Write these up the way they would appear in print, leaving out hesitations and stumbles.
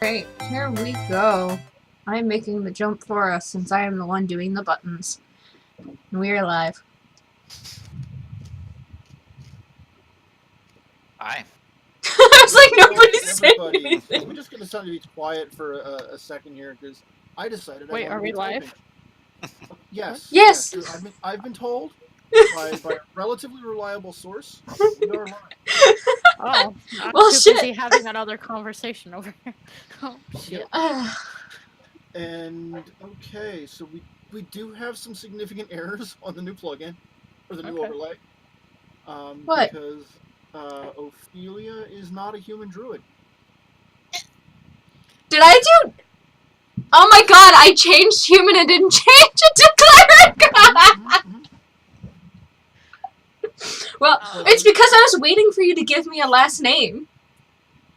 Alright, here we go. I'm making the jump for us since I am the one doing the buttons. And we are live. Hi. I was like, nobody's saying anything. We're just going to start to be quiet for a second here because I decided Wait, are we live? Yes. Yes. I've been told by a relatively reliable source we are live. Oh, I'm Well, too shit. busy having another conversation over here. Oh, shit. And okay, so we do have some significant errors on the new plugin or the new Okay. overlay. What? Because Ophelia is not a human druid. Did I do? Oh my god, I changed human and didn't change it to cleric! Well, it's because I was waiting for you to give me a last name.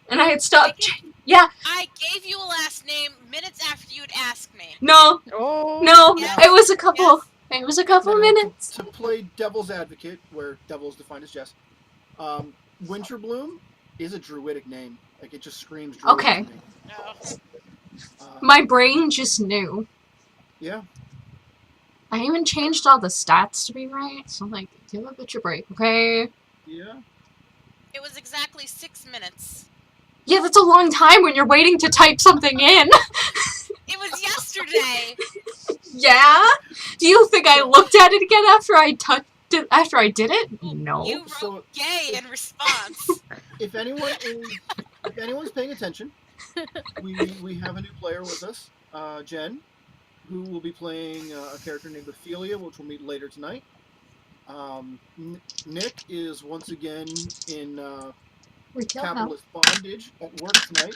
And I had stopped. Yeah. I gave you a last name minutes after you'd asked me. No. Oh. No. Yes. It was a couple. Yes. It was a couple Now, minutes. To play devil's advocate, where devil is defined as Jess, Winterbloom is a druidic name. Like, it just screams druidic. Okay. to me. No. My brain just knew. Yeah. I even changed all the stats to be right, so like, give a bitch a break, okay? Yeah. It was exactly 6 minutes. Yeah, that's a long time when you're waiting to type something in. It was yesterday. Yeah? Do you think I looked at it again after I after I did it? No. You wrote So- gay in response. If anyone's paying attention, we have a new player with us, Jen, who will be playing a character named Ophelia, which we'll meet later tonight. Nick is once again in capitalist bondage at work tonight,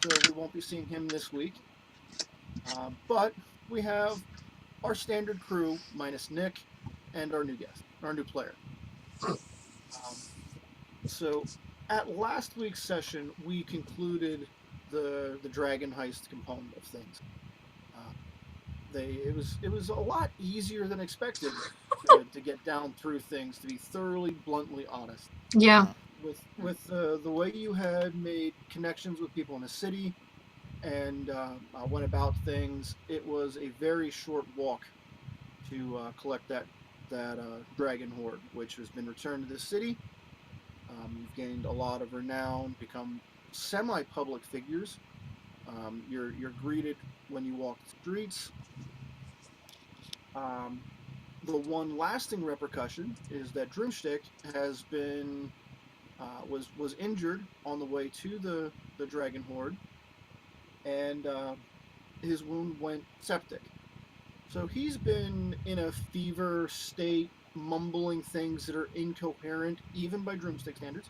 so we won't be seeing him this week. But we have our standard crew minus Nick and our new guest, our new player. So at last week's session, we concluded the dragon heist component of things. It was a lot easier than expected to get down through things. To be thoroughly, bluntly honest. Yeah. With the way you had made connections with people in the city and went about things, it was a very short walk to collect that dragon horde, which has been returned to the city. You've gained a lot of renown, become semi-public figures. You're greeted when you walk the streets. The one lasting repercussion is that Drumstick has been was injured on the way to the dragon horde, and his wound went septic. So he's been in a fever state, mumbling things that are incoherent, even by Drumstick standards.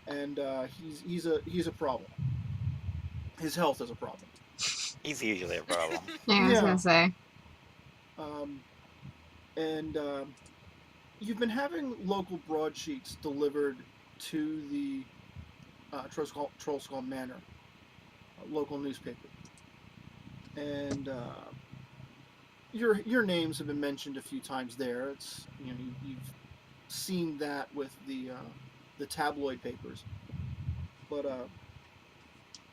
And he's a problem. His health is a problem. He's usually a problem. Yeah, I was gonna say. You've been having local broadsheets delivered to the Trollskull Manor, local newspaper, and your names have been mentioned a few times there. It's you've seen that with the tabloid papers, but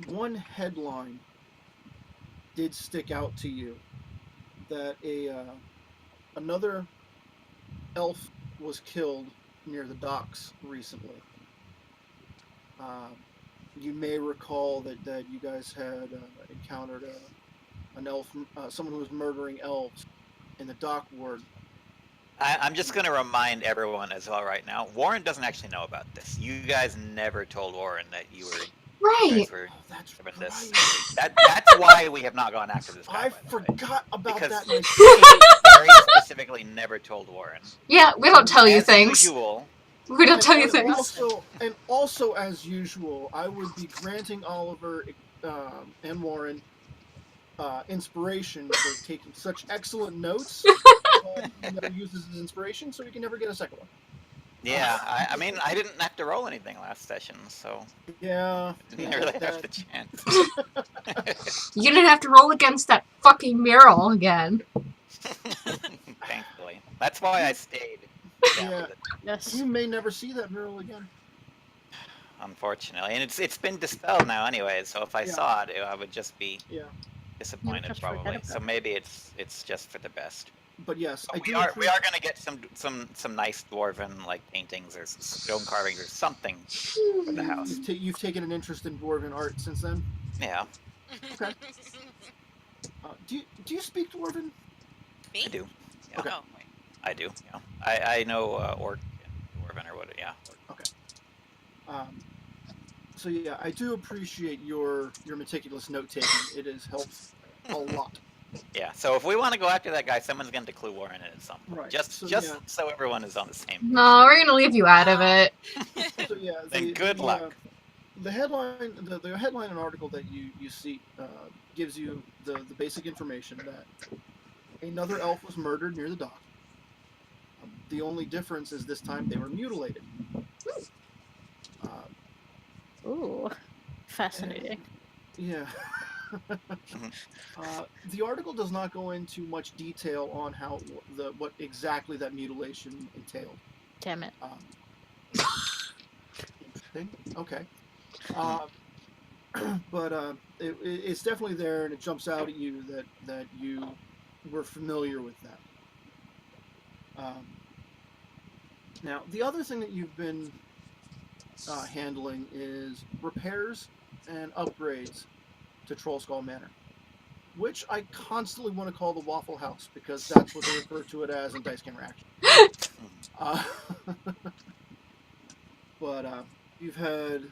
one headline did stick out to you, that another elf was killed near the docks recently. You may recall that you guys had encountered an elf, someone who was murdering elves in the dock ward. I'm just going to remind everyone as well right now, Warren doesn't actually know about this. You guys never told Warren that you were... Right. That's right. right. That's why we have not gone after this guy. I forgot about because that. he very specifically never told Warren. Yeah, we don't tell you as things. Usual, We don't tell you things. Also, as usual, I would be granting Oliver and Warren inspiration for taking such excellent notes. He never uses his inspiration, so he can never get a second one. Yeah, I mean, I didn't have to roll anything last session, so... Yeah. I didn't really have the chance. You didn't have to roll against that fucking mural again. Thankfully. That's why I stayed. Yeah. Yes. You may never see that mural again. unfortunately, and it's been dispelled now anyway. So if I Yeah. saw it, I would just be Yeah. disappointed just forget probably. about So it. maybe it's just for the best. But yes, I But do we are appreciate. gonna get some nice dwarven like paintings or stone carvings or something for the house. You've taken an interest in dwarven art since then. Yeah, Okay. Do you speak dwarven? Me? I do. Yeah, Okay. Oh, wait. I do. Yeah, I know orc and dwarven or what? Yeah. Orc. Okay. So yeah, I do appreciate your meticulous note taking. It has helped a lot. Yeah. So if we want to go after that guy, someone's going to clue Warren in at some point. Right. Just So, just yeah. so everyone is on the same. No, we're gonna leave you out of it. So yeah, Then good luck. The headline, the headline and article that you see gives you the basic information that another elf was murdered near the dock. The only difference is this time they were mutilated. Ooh, fascinating. Yeah. The article does not go into much detail on how what exactly that mutilation entailed. Damn it. Interesting. Okay. But it's definitely there, and it jumps out at you that you were familiar with that. Now, the other thing that you've been handling is repairs and upgrades to Trollskull Manor, which I constantly want to call the Waffle House because that's what they refer to it as in Dice Gamer Action. But you've had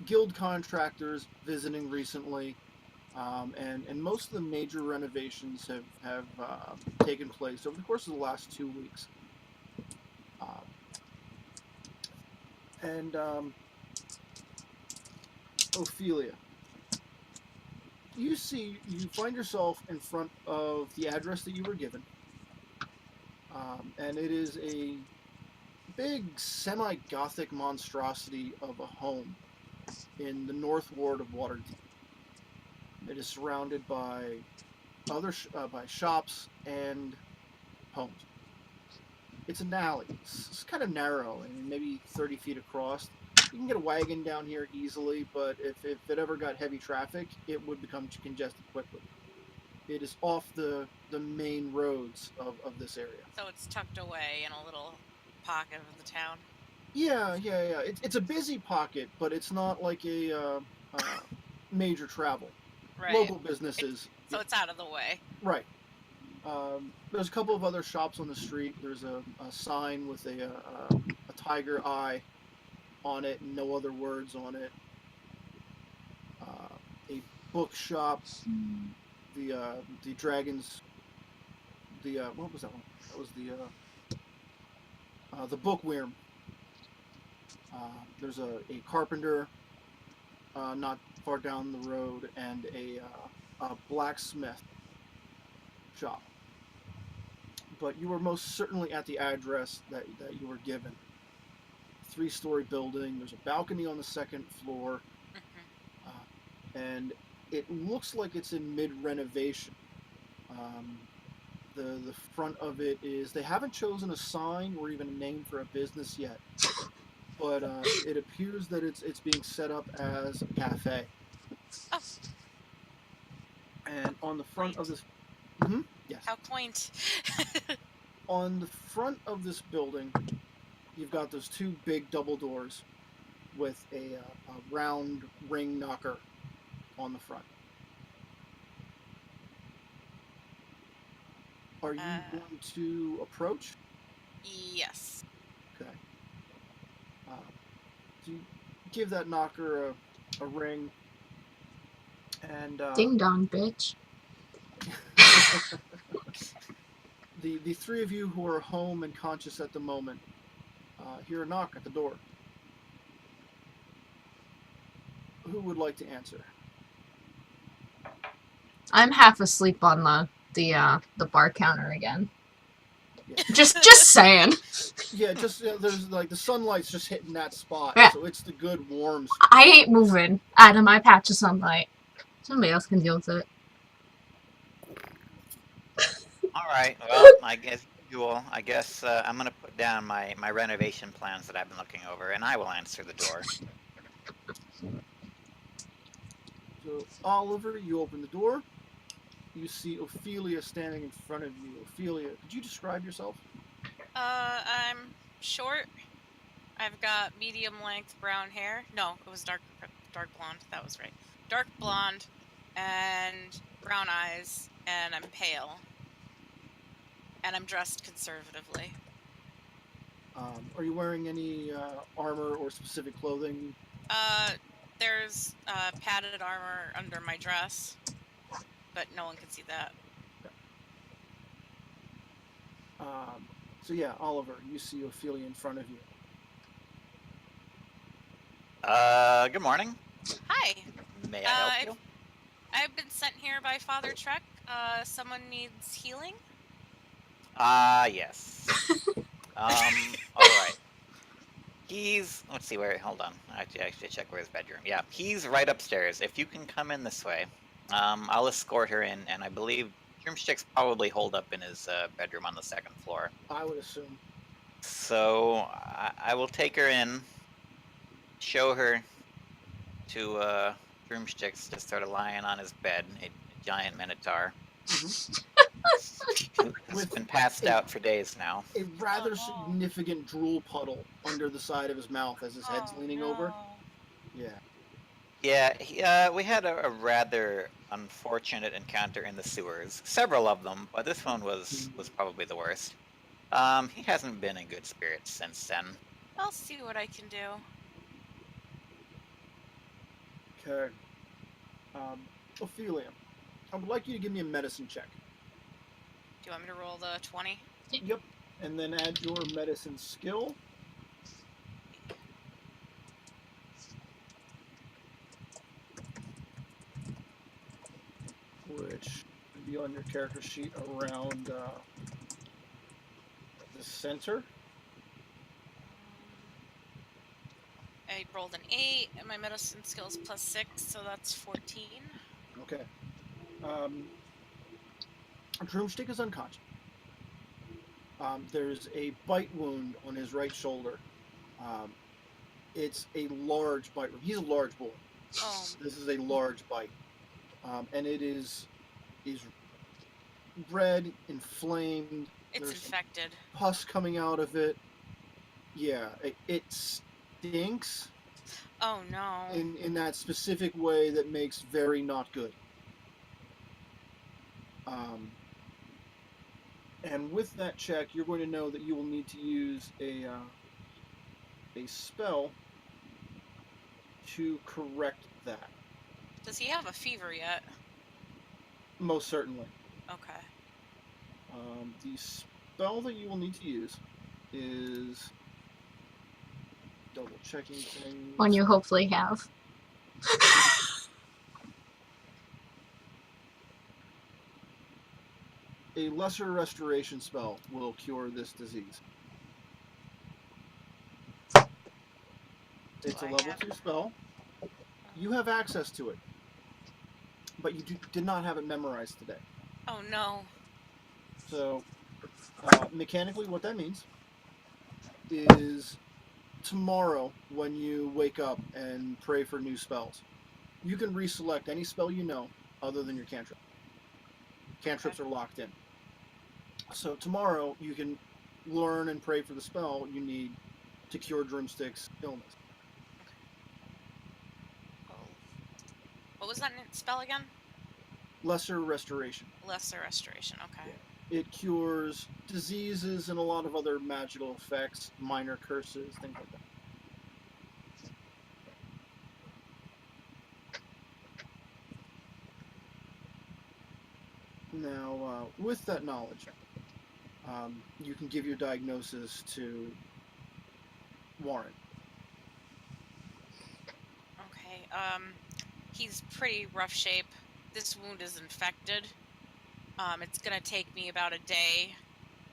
guild contractors visiting recently, and most of the major renovations have taken place over the course of the last 2 weeks. And Ophelia, you find yourself in front of the address that you were given, and it is a big semi-gothic monstrosity of a home in the North Ward of Waterdeep. It is surrounded by by shops and homes. It's an alley. It's kind of narrow and maybe 30 feet across. You can get a wagon down here easily, but if it ever got heavy traffic, it would become congested quickly. It is off the main roads of this area. So it's tucked away in a little pocket of the town. Yeah. It's a busy pocket, but it's not like a major travel. Right. Local businesses. So it's out of the way. Right. There's a couple of other shops on the street. There's a sign with a tiger eye on it and no other words on it. A bookshop. The dragons. What was that one? That was the bookworm. There's a carpenter not far down the road, and a blacksmith shop. But you were most certainly at the address that you were given. 3-story building. There's a balcony on the second floor, and it looks like it's in mid-renovation. The front of it is, they haven't chosen a sign or even a name for a business yet, but it appears that it's being set up as a cafe. Oh. And on the front of this, yes. How quaint. On the front of this building, you've got those 2 big double doors with a round ring knocker on the front. Are you going to approach? Yes. Okay. So you give that knocker a ring, and Ding dong, bitch. the 3 of you who are home and conscious at the moment hear a knock at the door. Who would like to answer? I'm half asleep on the bar counter again. Yeah. Just saying. Yeah, just there's like the sunlight's just hitting that spot, Yeah. so it's the good warm spot. I ain't moving out of my patch of sunlight. Somebody else can deal with it. All right. Well, I guess I guess I'm gonna put down my renovation plans that I've been looking over, and I will answer the door. So, Oliver, you open the door. You see Ophelia standing in front of you. Ophelia, could you describe yourself? I'm short. I've got medium length brown hair. No, it was dark blonde. That was right. Dark blonde and brown eyes, and I'm pale. And I'm dressed conservatively. Are you wearing any armor or specific clothing? There's padded armor under my dress, but no one can see that. So yeah, Oliver, you see Ophelia in front of you. Good morning. Hi. May I help you? I've been sent here by Father Trek. Someone needs healing. Yes. Alright. Let's see where, hold on. I have to actually check where his bedroom. Yeah, he's right upstairs. If you can come in this way, I'll escort her in, and I believe Drumstick's probably holed up in his bedroom on the 2nd floor. I would assume. So, I will take her in, show her to Drumstick's just sort of lying on his bed, a giant minotaur. Who's been passed out for days now. A rather significant drool puddle under the side of his mouth as his head's leaning over. Yeah. Yeah, we had a rather unfortunate encounter in the sewers. Several of them, but this one was probably the worst. He hasn't been in good spirits since then. I'll see what I can do. Okay. Ophelia, I would like you to give me a medicine check. Do you want me to roll the 20? Yep. And then add your medicine skill. Which would be on your character sheet around the center. I rolled an 8, and my medicine skills plus 6, so that's 14. Okay. Drumstick is unconscious. There's a bite wound on his right shoulder. It's a large bite wound. He's a large boy. Oh. This is a large bite. And it is red, inflamed. It's There's infected. Pus coming out of it. Yeah, it stinks Oh no. in that specific way that makes very not good. And with that check, you're going to know that you will need to use a spell to correct that. Does he have a fever yet? Most certainly. Okay. The spell that you will need to use is double checking things. One you hopefully have. A lesser restoration spell will cure this disease. It's a level 2 spell. You have access to it, but you did not have it memorized today. Oh no. So, mechanically, what that means is tomorrow, when you wake up and pray for new spells, you can reselect any spell you know other than your cantrip. Cantrips are locked in. So tomorrow, you can learn and pray for the spell you need to cure Drumstick's illness. What was that spell again? Lesser restoration. Lesser restoration, okay. It cures diseases and a lot of other magical effects, minor curses, things like that. Now, with that knowledge, you can give your diagnosis to Warren. Okay, he's pretty rough shape. This wound is infected. It's gonna take me about a day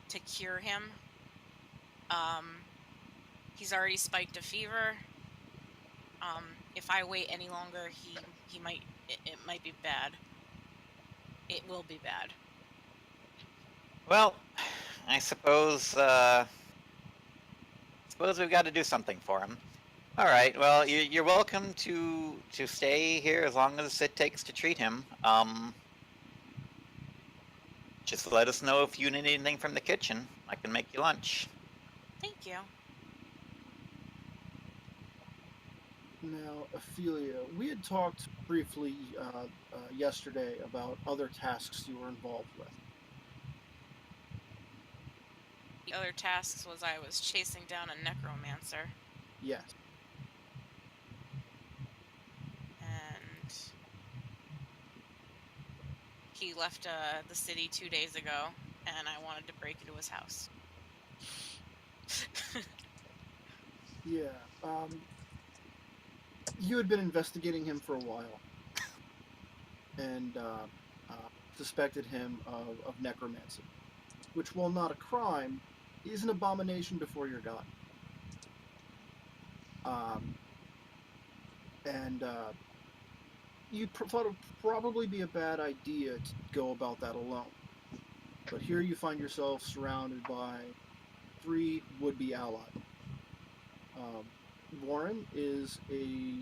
to cure him. He's already spiked a fever. If I wait any longer, it might be bad. It will be bad. Well, I suppose we've got to do something for him. All right. Well, you're welcome to stay here as long as it takes to treat him. Just let us know if you need anything from the kitchen. I can make you lunch. Thank you. Now, Ophelia, we had talked briefly yesterday about other tasks you were involved with. The other tasks was I was chasing down a necromancer, Yes. and he left the city 2 days ago, and I wanted to break into his house. Yeah. You had been investigating him for a while, and suspected him of necromancy, which, while not a crime, is an abomination before your God. You thought it would probably be a bad idea to go about that alone. But here you find yourself surrounded by 3 would-be allies. Warren is a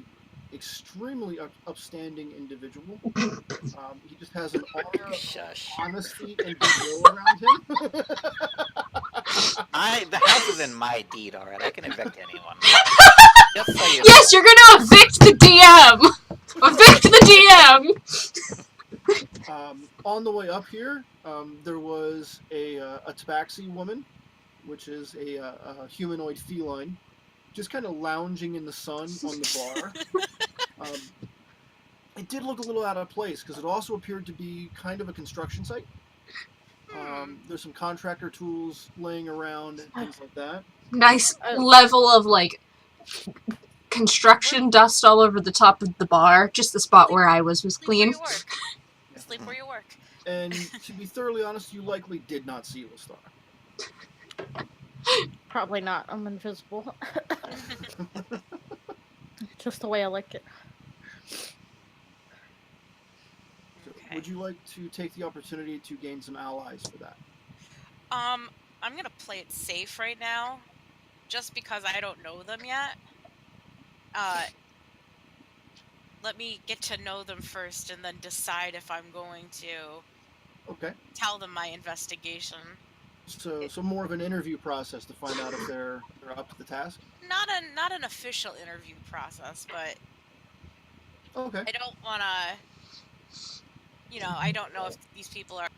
extremely upstanding individual. He just has an aura of Shush. honesty and goodwill around him. The house is in my deed, all right. I can evict anyone. Just so you know. Yes, you're gonna evict the DM! Evict the DM! On the way up here, there was a tabaxi woman, which is a humanoid feline, just kind of lounging in the sun on the bar. It did look a little out of place because it also appeared to be kind of a construction site. There's some contractor tools laying around and things like that. Nice level of, like, construction dust all over the top of the bar. Just the spot where I was Sleep clean. where you work. Sleep where you work. And to be thoroughly honest, you likely did not see Lestar. Probably not. I'm invisible. Just the way I like it. Okay. Would you like to take the opportunity to gain some allies for that? I'm gonna play it safe right now, just because I don't know them yet. Let me get to know them first, and then decide if I'm going to Okay. tell them my investigation. So more of an interview process to find out if they're up to the task? Not an official interview process, but Okay. I don't wanna, I don't know if these people are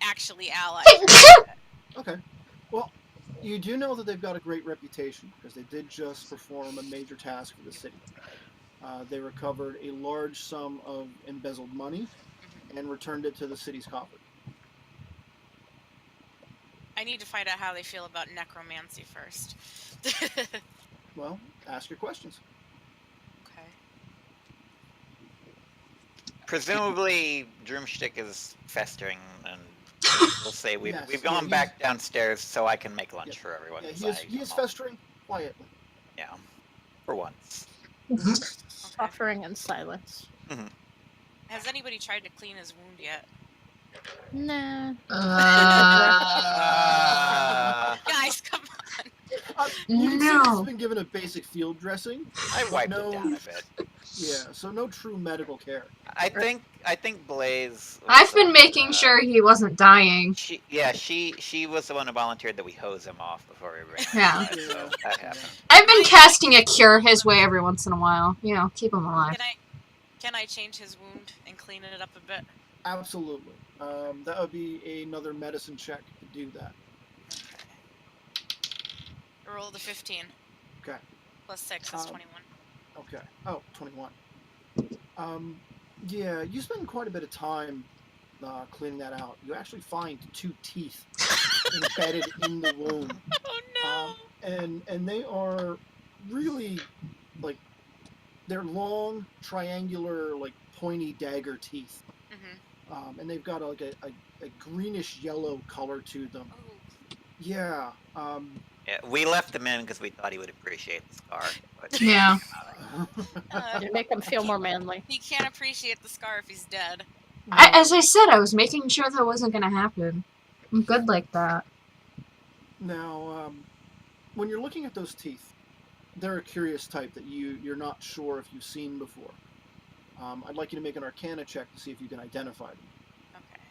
actually allies. Okay. Well, you do know that they've got a great reputation because they did just perform a major task for the city. They recovered a large sum of embezzled money and returned it to the city's coffers. I need to find out how they feel about necromancy first. Well, ask your questions. Okay. Presumably, Droomstick is festering, and we'll say we've Yes, gone yeah, back downstairs so I can make lunch Yeah. for everyone. Yeah, he is festering quietly. Yeah, for once. Suffering in silence. Has anybody tried to clean his wound yet? Nah. Guys, come on. You can see No. he's been given a basic field dressing. I wiped no- it down a bit. Yeah, so no true medical care. I think Blaze. was I've the been one, making sure he wasn't dying. She was the one who volunteered that we hose him off before we ran. Yeah. outside, so that happened. I've been casting a cure his way every once in a while. Keep him alive. Can I change his wound and clean it up a bit? Absolutely. That would be another medicine check to do that. Okay. Roll the 15. Okay. Plus 6 is 21. Okay. Oh, 21. Yeah, you spend quite a bit of time cleaning that out. You actually find 2 teeth embedded in the wound. Oh no! And they are really, like, they're long, triangular, like, pointy dagger teeth. Mm-hmm. And they've got, like, a greenish-yellow color to them. Oh. Yeah. Yeah, we left him in because we thought he would appreciate the scar. But Yeah. You make him feel more manly. He can't appreciate the scar if he's dead. As I said, I was making sure that wasn't gonna happen. I'm good like that. Now, when you're looking at those teeth, they're a curious type that you're not sure if you've seen before. I'd like you to make an Arcana check to see if you can identify them. Okay.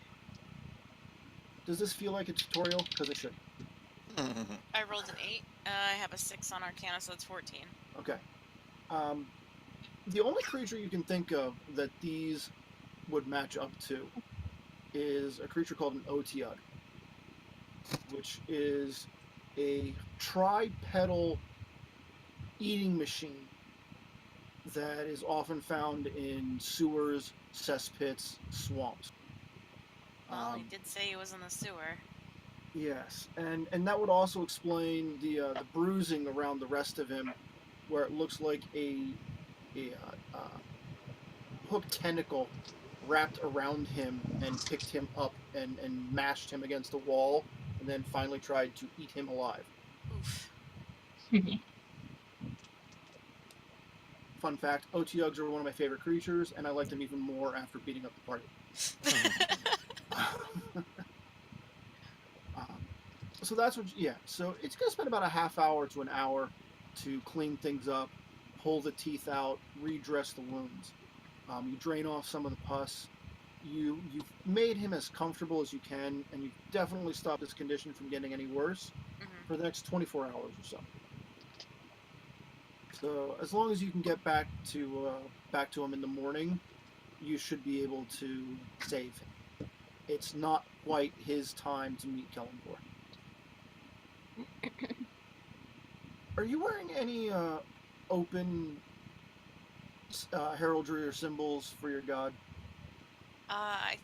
Does this feel like a tutorial? Because it should. I rolled an 8. I have a 6 on Arcana, so it's 14. Okay. The only creature you can think of that these would match up to is a creature called an Otiug, which is a tripedal eating machine that is often found in sewers, cesspits, swamps. Well, he did say he was in the sewer. Yes, and that would also explain the bruising around the rest of him, where it looks like a hooked tentacle wrapped around him and picked him up and mashed him against a wall, and then finally tried to eat him alive. Oof. Fun fact, Otiugs are one of my favorite creatures, and I like them even more after beating up the party. So that's what, so it's going to spend about a half hour to an hour to clean things up, pull the teeth out, redress the wounds. You drain off some of the pus. You've made him as comfortable as you can, and you've definitely stopped his condition from getting any worse for the next 24 hours or so. So as long as you can get back to him in the morning, you should be able to save him. It's not quite his time to meet Kellenborg. Are you wearing any open heraldry or symbols for your god? I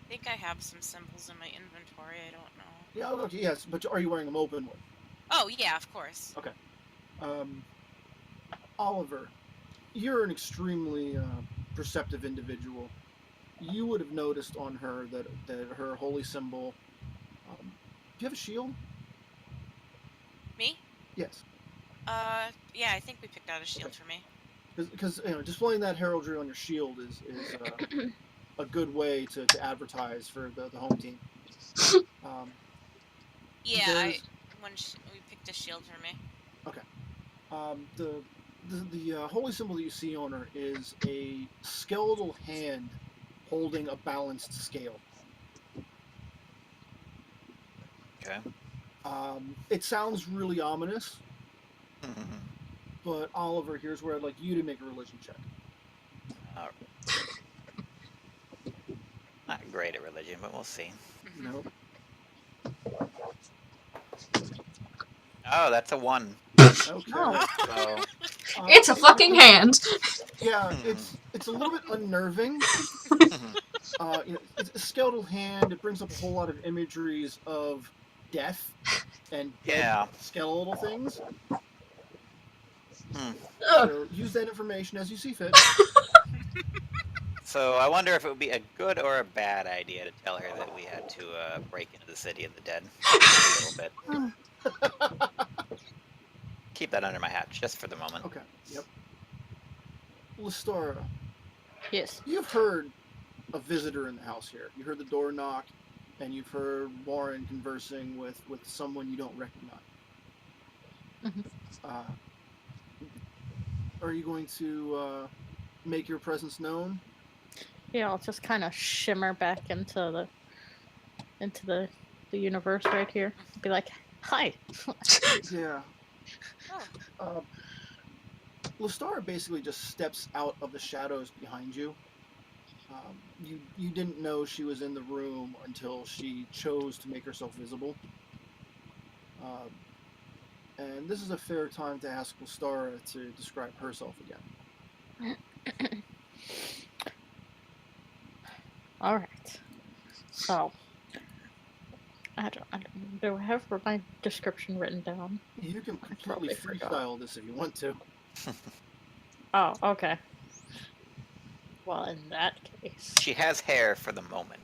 think I have some symbols in my inventory. I don't know. Yeah, okay, yes, but are you wearing them openly? Oh, yeah, of course. Okay. Oliver, you're an extremely perceptive individual. You would have noticed on her that her holy symbol. Do you have a shield? Me? Yes. Yeah, I think we picked out a shield for me. Because displaying that heraldry on your shield is a good way to advertise for the home team. Yeah, we picked a shield for me. Okay. The holy symbol that you see on her is a skeletal hand holding a balanced scale. Okay. It sounds really ominous, but Oliver, here's where I'd like you to make a religion check. Not great at religion, but we'll see. No. Oh, that's a 1. Okay. Oh. So, It's a fucking hand. Yeah, it's a little bit unnerving. It's a skeletal hand. It brings up a whole lot of imageries of death and dead skeletal things. So use that information as you see fit. So I wonder if it would be a good or a bad idea to tell her that we had to break into the city of the dead a little bit. Keep that under my hat, just for the moment. Okay. Yep. Lestora. Yes. You've heard a visitor in the house here. You heard the door knock, and you've heard Warren conversing with someone you don't recognize. Are you going to make your presence known? Yeah, I'll just kind of shimmer back into the universe right here. Be like, hi. Yeah. Lestora basically just steps out of the shadows behind you. You didn't know she was in the room until she chose to make herself visible. And this is a fair time to ask Lestora to describe herself again. All right. So, I don't. Do I have my description written down? You can completely probably forgot. freestyle this if you want to. Oh, okay. Well, in that case, She has hair for the moment.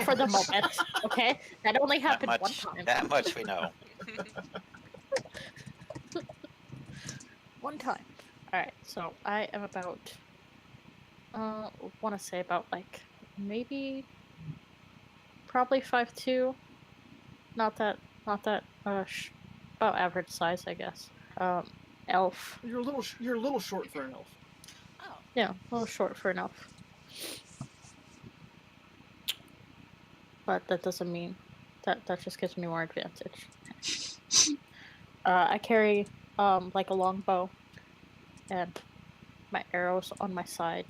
for the moment, okay, that only happened one time. That much we know. One time. All right. So I am about. Want to say about like maybe. Probably 5'2". Not that. About average size, I guess. elf. You're a little short for an elf. Oh. Yeah, a little short for an elf. But that doesn't mean that just gives me more advantage. I carry like a long bow and my arrows on my side.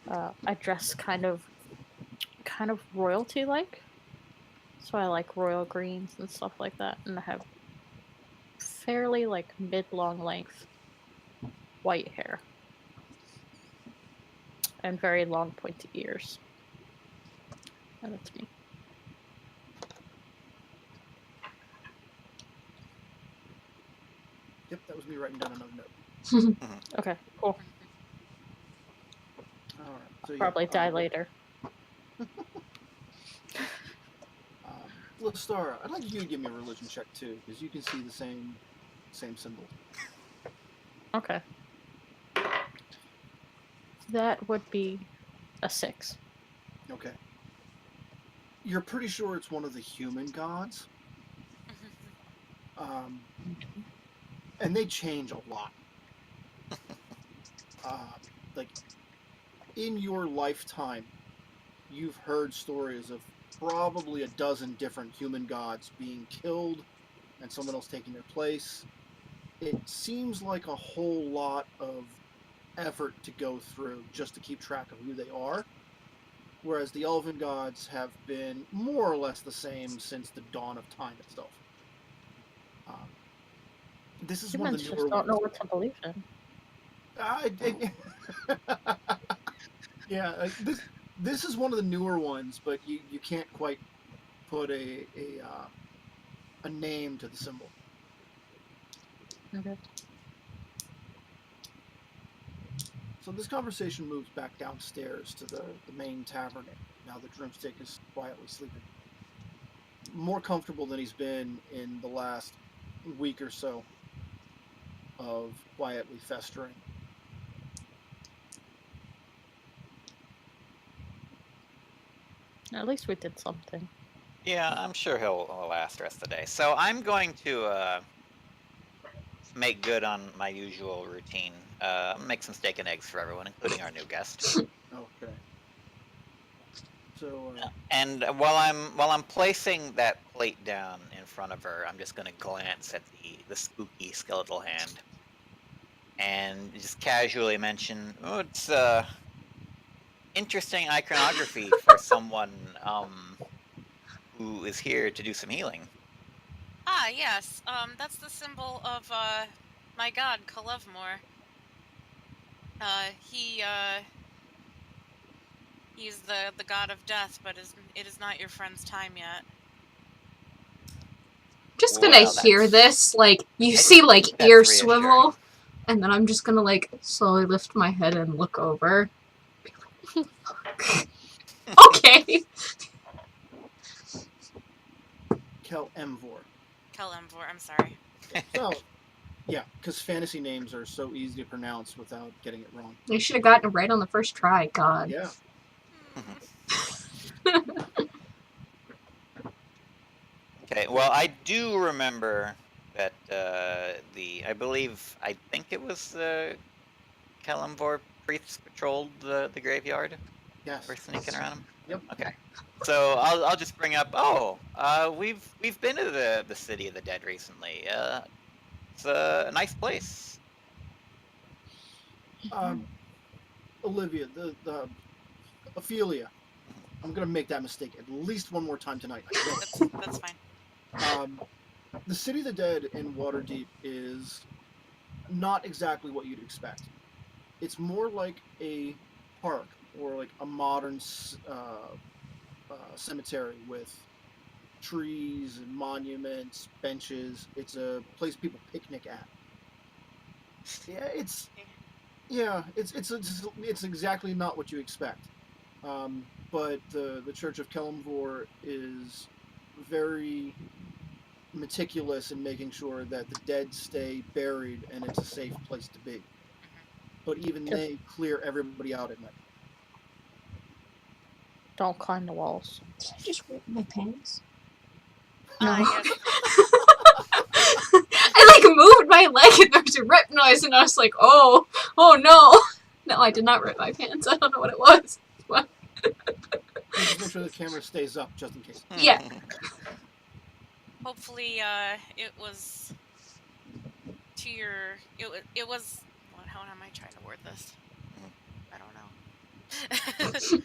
I dress kind of royalty like. So I like royal greens and stuff like that, and I have fairly like mid-long length white hair and very long pointy ears. And that's me. Yep, that was me writing down another note. Okay, cool. All right. So yeah, Probably die later. Lestara, I'd like you to give me a religion check too, because you can see the same symbol. Okay. That would be a 6. Okay. You're pretty sure it's one of the human gods. And they change a lot. Like, in your lifetime, you've heard stories of probably a dozen different human gods being killed and someone else taking their place. It seems like a whole lot of effort to go through just to keep track of who they are, whereas the elven gods have been more or less the same since the dawn of time itself. This is one of Humans the just newer don't ones. know what to believe in. Yeah, this is one of the newer ones, but you can't quite put a name to the symbol. Okay. So this conversation moves back downstairs to the main tavern now that Drumstick is quietly sleeping. More comfortable than he's been in the last week or so of quietly festering. At least we did something. Yeah, I'm sure he'll last the rest of the day. So I'm going to make good on my usual routine. Make some steak and eggs for everyone, including our new guest. Okay. So And while I'm placing that plate down in front of her, I'm just going to glance at the spooky skeletal hand, and just casually mention, "Oh, it's interesting iconography for someone who is here to do some healing." Ah, yes. That's the symbol of my god, Kalevmor. He's the god of death, but it is not your friend's time yet. Just gonna Well, hear that's- this, like, you I see, like, think that's ear reassuring. swivel, and then I'm just gonna, like, slowly lift my head and look over. Okay. Kelemvor. Kalevmor, I'm sorry. So, yeah, because fantasy names are so easy to pronounce without getting it wrong. I should have gotten it right on the first try, God. Yeah. Okay, well, I do remember that I think it was Kalimvor priests patrolled the graveyard. Yes. We're sneaking around them. Yep. Okay, so I'll just bring up. Oh, we've been to the city of the dead recently. It's a nice place. Olivia, the Ophelia. I'm gonna make that mistake at least one more time tonight. That's fine. The City of the Dead in Waterdeep is not exactly what you'd expect. It's more like a park or like a modern cemetery with trees and monuments, benches. It's a place people picnic at. It's exactly not what you expect. But the Church of Kelemvor is very meticulous in making sure that the dead stay buried and it's a safe place to be. But even they clear everybody out at night. Don't climb the walls. Did I just rip my pants? Ah, No. yes. I, like, moved my leg and there was a rip noise, and I was like, oh no. No, I did not rip my pants. I don't know what it was. Just make sure the camera stays up, just in case. Yeah. Hopefully, it was to your. It was. What? How am I trying to word this? I don't know.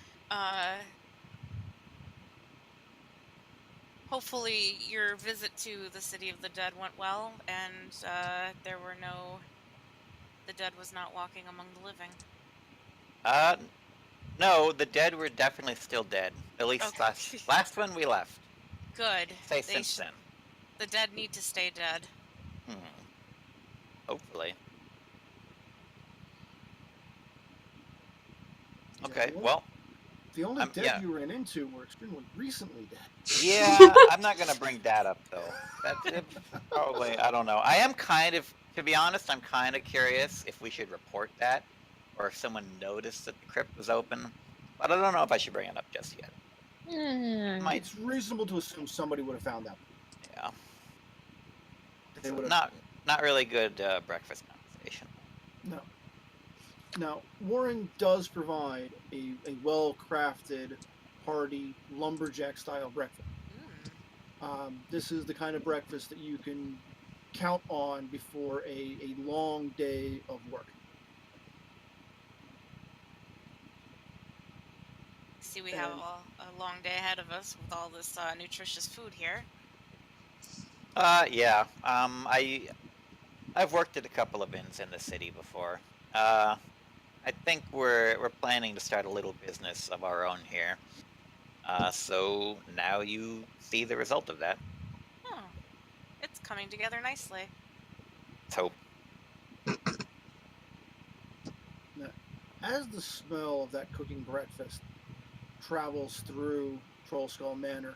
Hopefully, your visit to the City of the Dead went well, and the dead was not walking among the living. No, the dead were definitely still dead. At least Okay. last when we left. Good. Say since then. The dead need to stay dead. Hopefully. Yeah, Okay, well, the only dead yeah. you ran into were extremely recently dead. Yeah, I'm not gonna bring that up though. That's probably, I don't know. I am kind of, to be honest, I'm kind of curious if we should report that, or if someone noticed that the crypt was open. But I don't know if I should bring it up just yet. It's reasonable to assume somebody would have found that. Yeah. They So would have. not really good breakfast conversation. No. Now, Warren does provide a well-crafted, hearty, lumberjack-style breakfast. This is the kind of breakfast that you can count on before a long day of work. See, we have a long day ahead of us with all this nutritious food here. Yeah. I've worked at a couple of inns in the city before. I think we're planning to start a little business of our own here. So now you see the result of that. Oh, it's coming together nicely. Let's hope. Now, as the smell of that cooking breakfast travels through Trollskull Manor,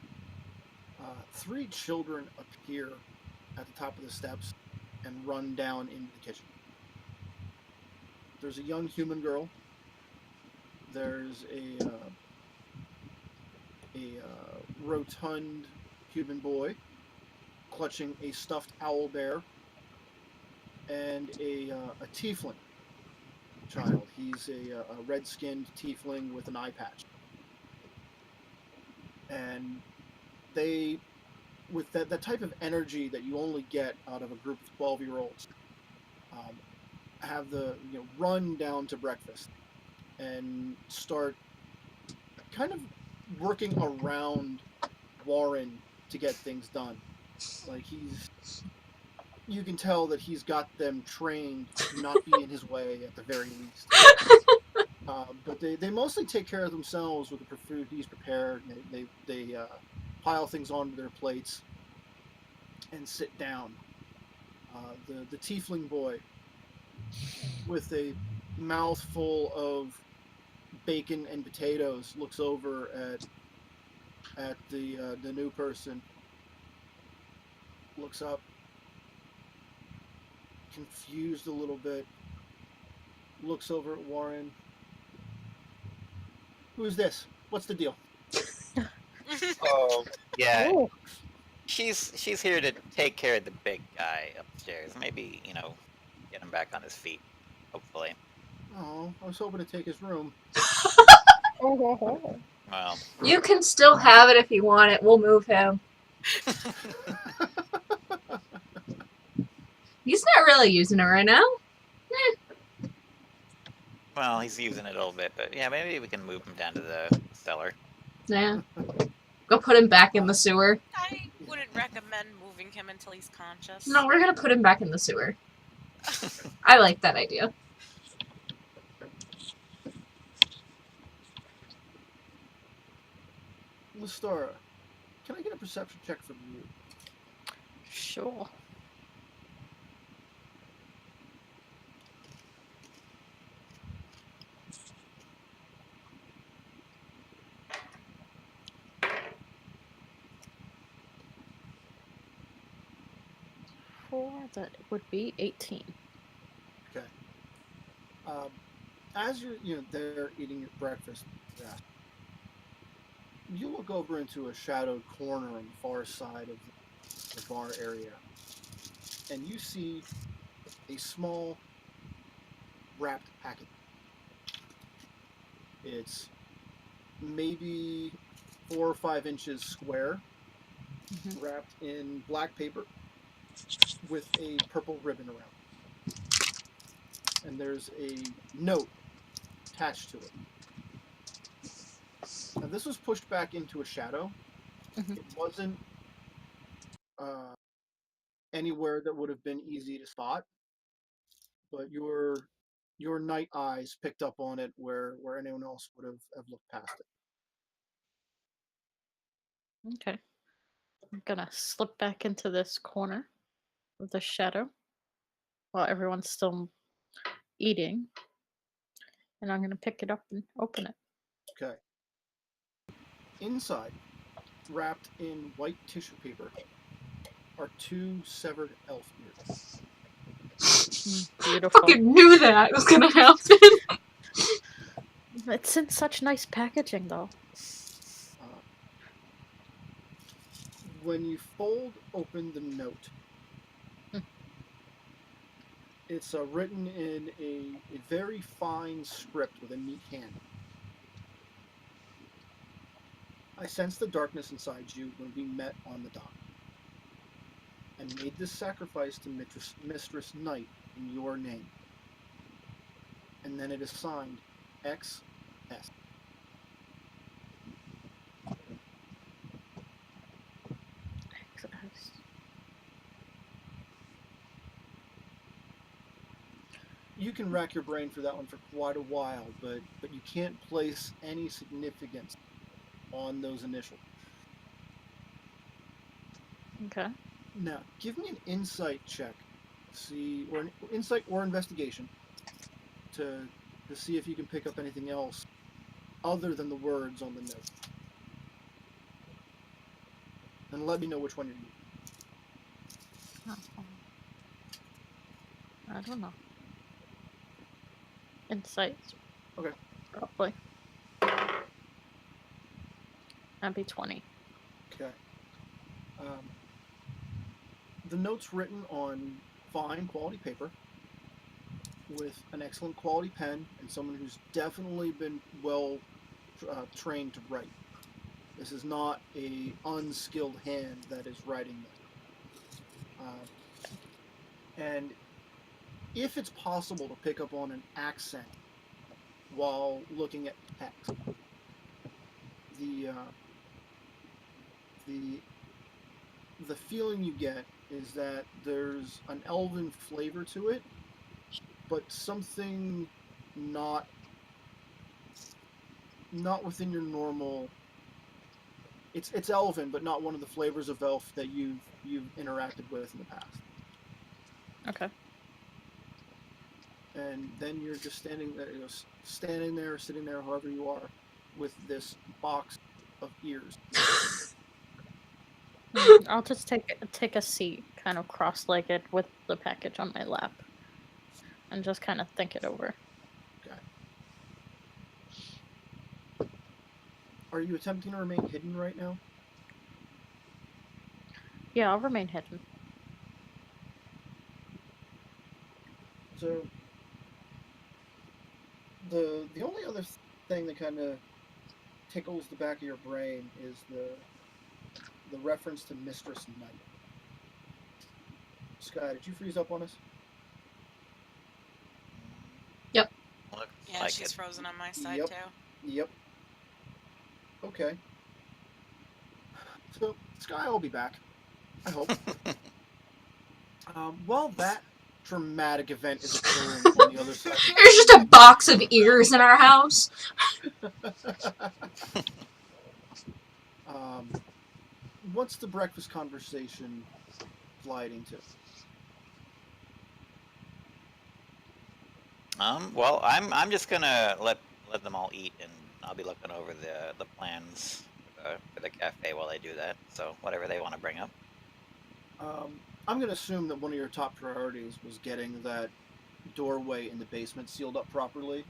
3 children appear at the top of the steps and run down into the kitchen. There's a young human girl. There's a rotund human boy clutching a stuffed owl bear, and a tiefling child. He's a red-skinned tiefling with an eye patch. And they, with that type of energy that you only get out of a group of 12-year-olds, have the run down to breakfast and start kind of working around Warren to get things done. Like you can tell that he's got them trained to not be in his way at the very least. But they mostly take care of themselves with the food he's prepared. They pile things onto their plates and sit down. The tiefling boy, with a mouthful of bacon and potatoes, looks over at the new person, looks up, confused a little bit, looks over at Warren. Who's this? What's the deal? Oh, yeah. Oh, She's here to take care of the big guy upstairs. Maybe, get him back on his feet. Hopefully. Oh, I was hoping to take his room. oh. Well. You can still have it if you want it. We'll move him. He's not really using it right now. Well, he's using it a little bit, but yeah, maybe we can move him down to the cellar. Yeah. Go put him back in the sewer. I wouldn't recommend moving him until he's conscious. No, we're gonna put him back in the sewer. I like that idea. Lestara, can I get a perception check from you? Sure. That would be 18. Okay. As you're there eating your breakfast, you look over into a shadowed corner on the far side of the bar area, and you see a small wrapped packet. It's maybe 4 or 5 inches square, wrapped in black paper with a purple ribbon around it. And there's a note attached to it. Now, this was pushed back into a shadow. Mhm. It wasn't anywhere that would have been easy to spot, but your night eyes picked up on it where anyone else would have looked past it. Okay. I'm gonna slip back into this corner of the shadow while everyone's still eating, and I'm gonna pick it up and open it. Okay. Inside, wrapped in white tissue paper, are 2 severed elf ears. Beautiful. Fucking knew that was gonna happen. It's in such nice packaging, though. When you fold open the note, it's written in a very fine script with a neat hand. I sense the darkness inside you when we met on the dock, and made this sacrifice to Mistress Knight in your name. And then it is signed XS. You can rack your brain for that one for quite a while, but you can't place any significance on those initials. Okay. Now, give me an insight check, or an insight or investigation, to see if you can pick up anything else other than the words on the note. And let me know which one you're using. I don't know. Insights. Okay. Probably. That'd be 20. Okay. The note's written on fine quality paper with an excellent quality pen and someone who's definitely been well trained to write. This is not a unskilled hand that is writing this. And if it's possible to pick up on an accent while looking at text, the feeling you get is that there's an elven flavor to it, but something not within your normal. It's elven, but not one of the flavors of elf that you've interacted with in the past. Okay. And then you're just standing there, sitting there, however you are, with this box of ears. I'll just take a seat, kind of cross-legged, with the package on my lap, and just kind of think it over. Okay. Are you attempting to remain hidden right now? Yeah, I'll remain hidden. So the only other thing that kind of tickles the back of your brain is the reference to Mistress Knight. Sky, did you freeze up on us? Yep. Looks Yeah, like she's it. frozen on my side Yep. too. Yep. Okay. So Sky will be back, I hope. While that traumatic event is occurring on the other side. There's just a box of ears in our house. What's the breakfast conversation gliding to? Well, I'm just gonna let them all eat, and I'll be looking over the plans for the cafe while they do that. So whatever they want to bring up. I'm going to assume that one of your top priorities was getting that doorway in the basement sealed up properly.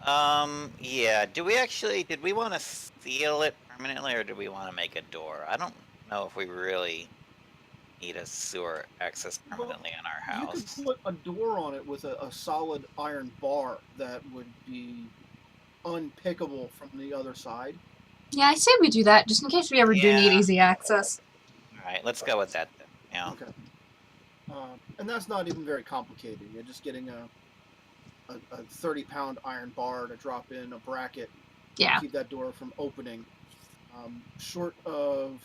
Yeah. Did we want to seal it permanently, or do we want to make a door? I don't know if we really need a sewer access permanently in our You could house. put a door on it with a solid iron bar that would be unpickable from the other side. Yeah, I say we do that, just in case we ever do need Yeah. easy access. All right, let's go with that then. Yeah. Okay. And that's not even very complicated. You're just getting a 30-pound iron bar to drop in a bracket Yeah. to keep that door from opening. Short of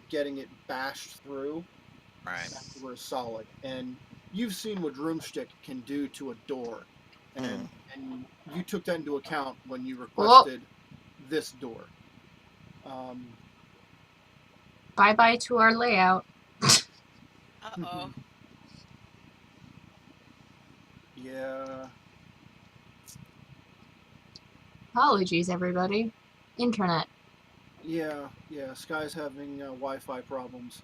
getting it bashed through, Right. that door is solid. And you've seen what Broomstick can do to a door. And you took that into account when you requested this door. Bye-bye to our layout. Uh-oh. Yeah. Apologies, everybody. Internet. Yeah. Sky's having Wi-Fi problems.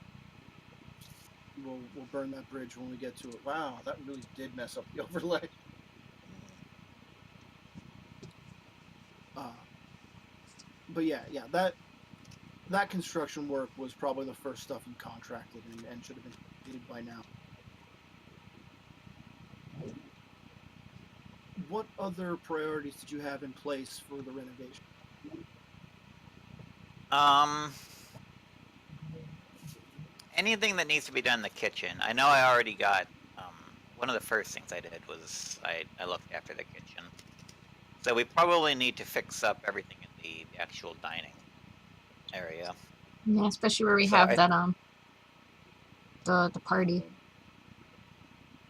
We'll burn that bridge when we get to it. Wow, that really did mess up the overlay. But yeah, that construction work was probably the first stuff you contracted and should have been completed by now. What other priorities did you have in place for the renovation? Anything that needs to be done in the kitchen. I know I already got. One of the first things I did was I looked after the kitchen. So we probably need to fix up everything in the actual dining area. Yeah, especially where we So have that the party.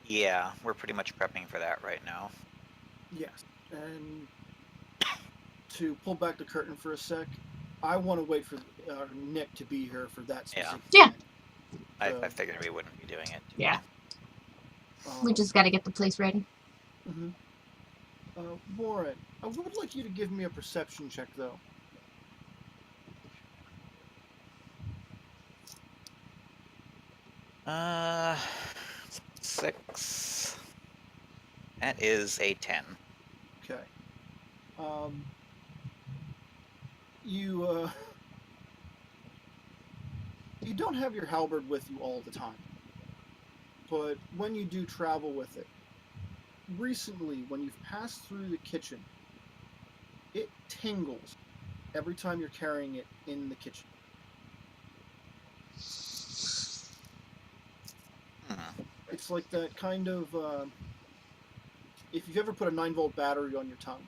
Yeah, we're pretty much prepping for that right now. Yes, and to pull back the curtain for a sec, I want to wait for Nick to be here for that specific. Yeah. I figured we wouldn't be doing it. Yeah. We just gotta get the place ready. Mm-hmm. Warren, I would like you to give me a perception check, though. Uh, 6. That is a 10. Okay. You don't have your halberd with you all the time, but when you do travel with it, recently when you've passed through the kitchen, it tingles every time you're carrying it in the kitchen. It's like that kind of if you've ever put a 9-volt battery on your tongue,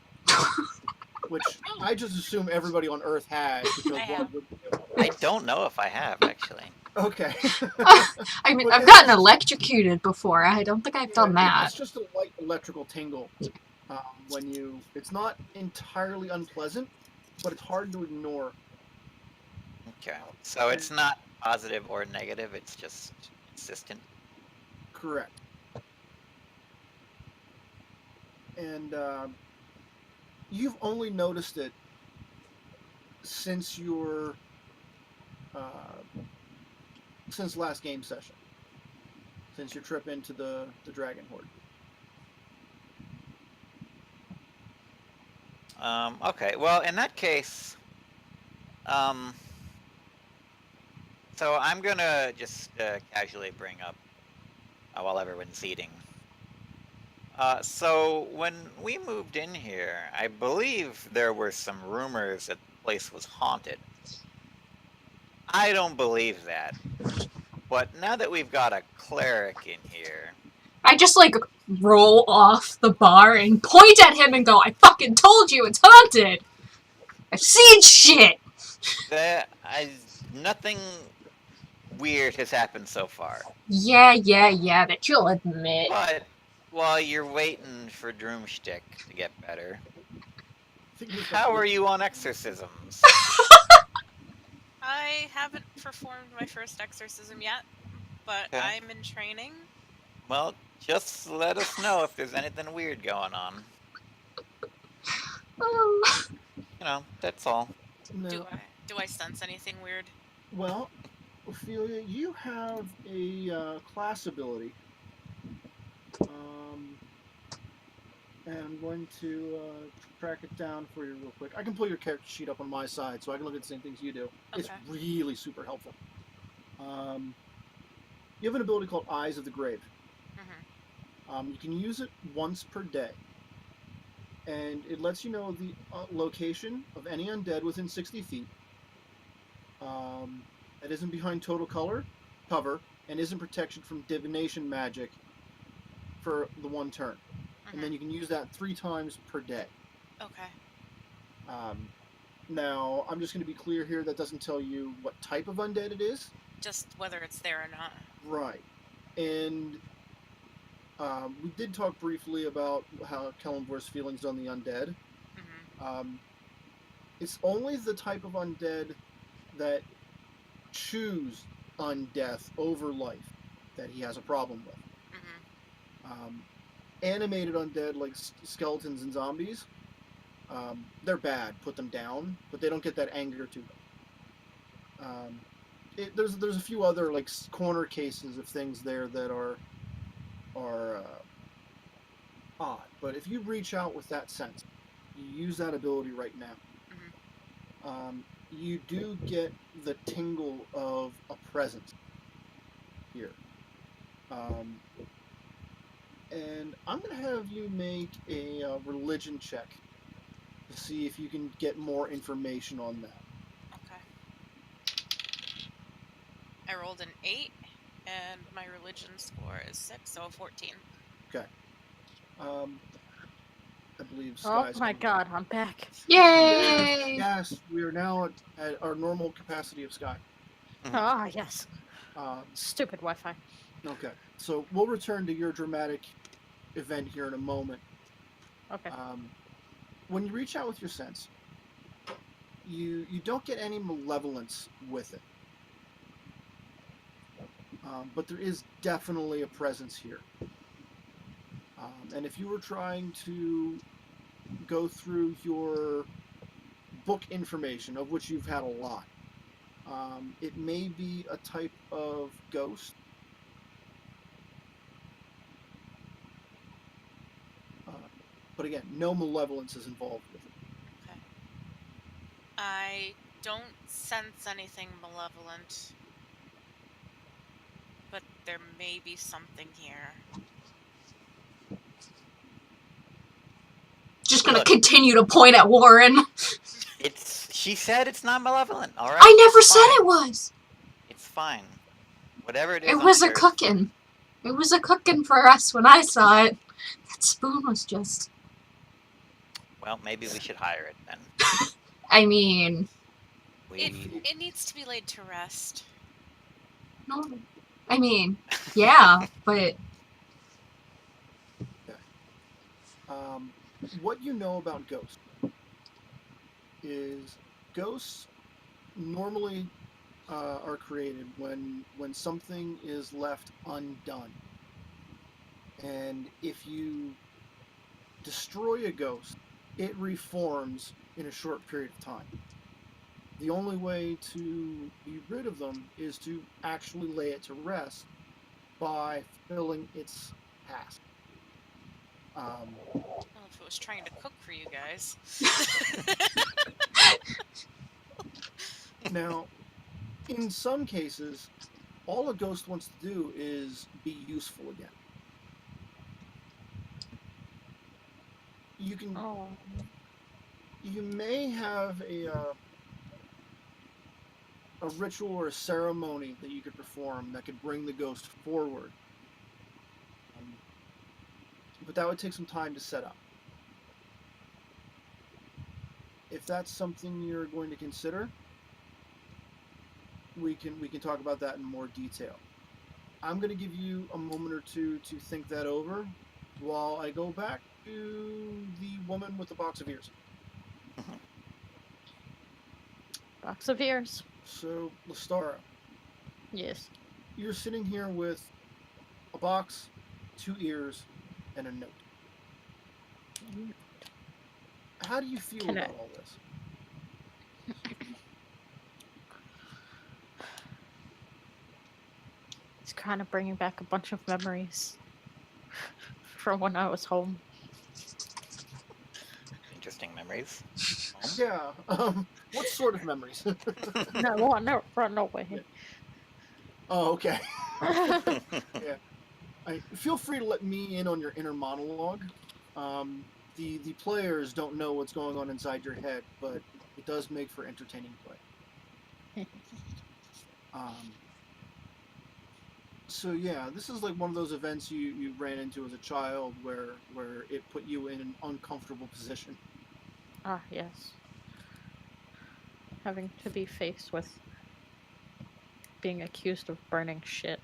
which I just assume everybody on Earth has, because I why have. would you? I don't know if I have, actually. Okay. I mean, But I've it's gotten just- electrocuted before. I don't think I've done that. It's just a light electrical tingle. When you, it's not entirely unpleasant, but it's hard to ignore. Okay. So it's not positive or negative, it's just consistent. Correct. And you've only noticed it since your since last game session, since your trip into the Dragon Horde. Okay, well, in that case, so I'm gonna just casually bring up while everyone's eating. So when we moved in here, I believe there were some rumors that the place was haunted. I don't believe that. But now that we've got a cleric in here, I just like roll off the bar and point at him and go, "I fucking told you it's haunted. I've seen shit." nothing weird has happened so far. Yeah, that you'll admit. But while you're waiting for Droomstick to get better, how are you on exorcisms? I haven't performed my first exorcism yet, but Okay. I'm in training. Well, just let us know if there's anything weird going on. You know, that's all. No. Do I sense anything weird? Well, Ophelia, you have a class ability. And I'm going to track it down for you real quick. I can pull your character sheet up on my side, so I can look at the same things you do. It's Okay. really super helpful. You have an ability called Eyes of the Grave. Mm-hmm. You can use it once per day, and it lets you know the location of any undead within 60 feet. That isn't behind total cover, and isn't protection from divination magic for the one turn. And then you can use that 3 times per day. Okay. Now, I'm just going to be clear here, that doesn't tell you what type of undead it is. Just whether it's there or not. Right. And we did talk briefly about how Kellenvor's feelings on the undead. Mm-hmm. It's only the type of undead that choose undeath over life that he has a problem with. Mm-hmm. Animated undead like skeletons and zombies, they're bad. Put them down, but they don't get that anger to them. There's a few other like corner cases of things there that are odd. But if you reach out with that sense, you use that ability right now. Mm-hmm. You do get the tingle of a presence here. And I'm going to have you make a religion check to see if you can get more information on that. Okay. I rolled an 8, and my religion score is 6, so 14. Okay. I believe Oh Sky's my coming god, I'm back. Yay! Yes, we are now at our normal capacity of Sky. Ah, yes. Um, Stupid Wi-Fi. okay, so we'll return to your dramatic event here in a moment. Okay. When you reach out with your sense, you don't get any malevolence with it. But there is definitely a presence here. And if you were trying to go through your book information, of which you've had a lot, it may be a type of ghost. But again, no malevolence is involved with it. Okay. I don't sense anything malevolent, but there may be something here. Just gonna Look. continue to point at Warren. She said it's not malevolent, alright? I never It's said fine. it was. It's fine. Whatever it is. It I'm was a sure it's- cooking. It was a cooking for us when I saw it. That spoon was just. Well, maybe we should hire it then. I mean, It needs to be laid to rest. no. I mean, yeah, but What you know about ghosts is ghosts normally are created when something is left undone. And if you destroy a ghost, it reforms in a short period of time. The only way to be rid of them is to actually lay it to rest by filling its task. I don't know if it was trying to cook for you guys. Now, in some cases, all a ghost wants to do is be useful again. You can, Oh. you may have a ritual or a ceremony that you could perform that could bring the ghost forward, but that would take some time to set up. If that's something you're going to consider, we can talk about that in more detail. I'm going to give you a moment or two to think that over while I go back to the woman with the box of ears. Box of ears. So, Lestara, Yes. you're sitting here with a box, 2 ears, and a note. How do you feel Can I- about all this? It's kind of bringing back a bunch of memories from when I was home. Interesting memories. Yeah. What sort of memories? No, no way. Oh, okay. Yeah. Feel free to let me in on your inner monologue. The players don't know what's going on inside your head, but it does make for entertaining play. So yeah, this is like one of those events you ran into as a child where it put you in an uncomfortable position. Ah, yes. Having to be faced with being accused of burning shit.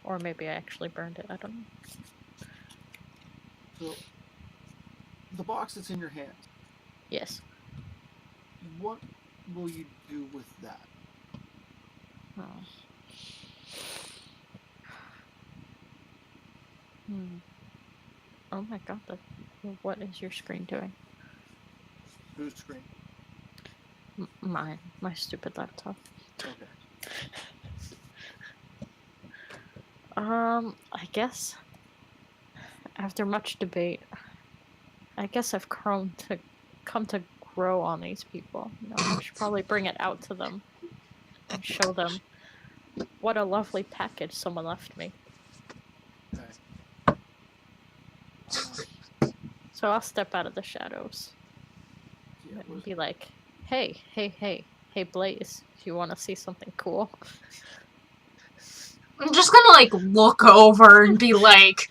Or maybe I actually burned it, I don't know. So the box that's in your hand, Yes. what will you do with that? Oh. Oh my god, what is your screen doing? Whose screen? Mine. My stupid laptop. Okay. I guess after much debate, I guess I've come to grow on these people. You know, I should probably bring it out to them and show them what a lovely package someone left me. Okay. So I'll step out of the shadows Yeah, and be like, hey, Blaze, do you want to see something cool? I'm just gonna, like, look over and be like,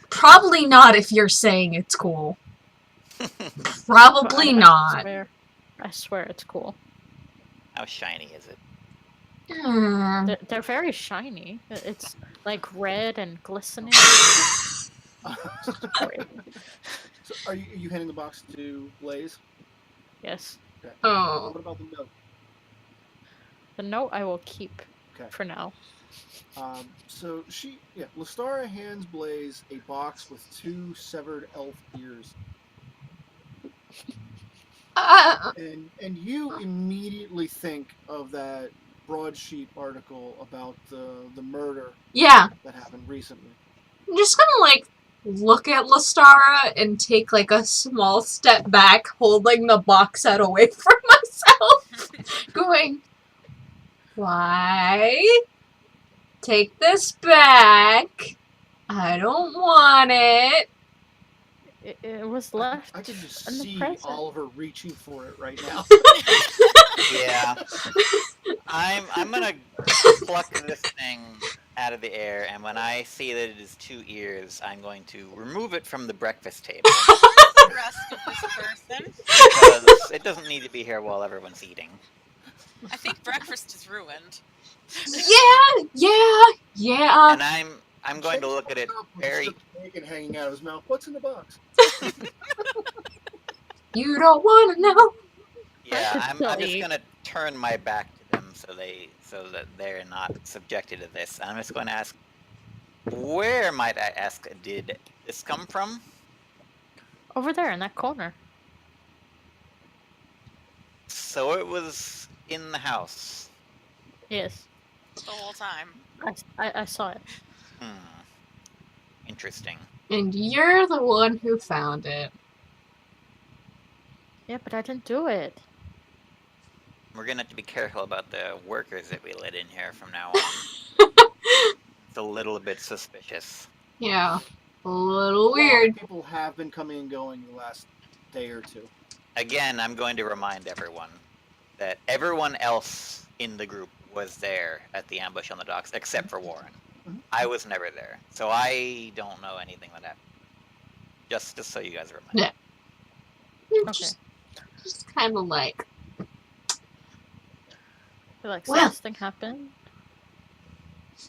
probably not if you're saying it's cool. Probably not. I swear it's cool. How shiny is it? They're very shiny. It's like red and glistening. Great. So are you handing the box to Blaze? Yes. Okay. Oh. What about the note? The note I will keep Okay. for now. So Lestara hands Blaze a box with 2 severed elf ears. And you immediately think of that broadsheet article about the murder Yeah. that happened recently. I'm just gonna, like, look at Lestara and take, like, a small step back, holding the box set away from myself. Going, why? Take this back. I don't want it. It was left. I could just in the see present. Oliver reaching for it right now. Yeah. I'm gonna pluck this thing out of the air, and when I see that it is 2 ears, I'm going to remove it from the breakfast table. The rest of this person. Because it doesn't need to be here while everyone's eating. I think breakfast is ruined. Yeah. And I'm going to look at it very. Bacon hanging out of his mouth. What's in the box? You don't want to know. Yeah, I'm just gonna turn my back to them so that they're not subjected to this. And I'm just going to ask, where might I ask did this come from? Over there in that corner. So it was in the house. Yes. The whole time. I saw it. Interesting. And you're the one who found it. Yeah, but I didn't do it. We're gonna have to be careful about the workers that we let in here from now on. It's a little bit suspicious. Yeah. A little weird. People have been coming and going the last day or two. Again, I'm going to remind everyone that everyone else in the group was there at the ambush on the docks, except for Warren. Mm-hmm. I was never there, so I don't know anything that happened. Just so you guys are reminded. Yeah. Okay. Just kind of like. I feel like Well. something happened.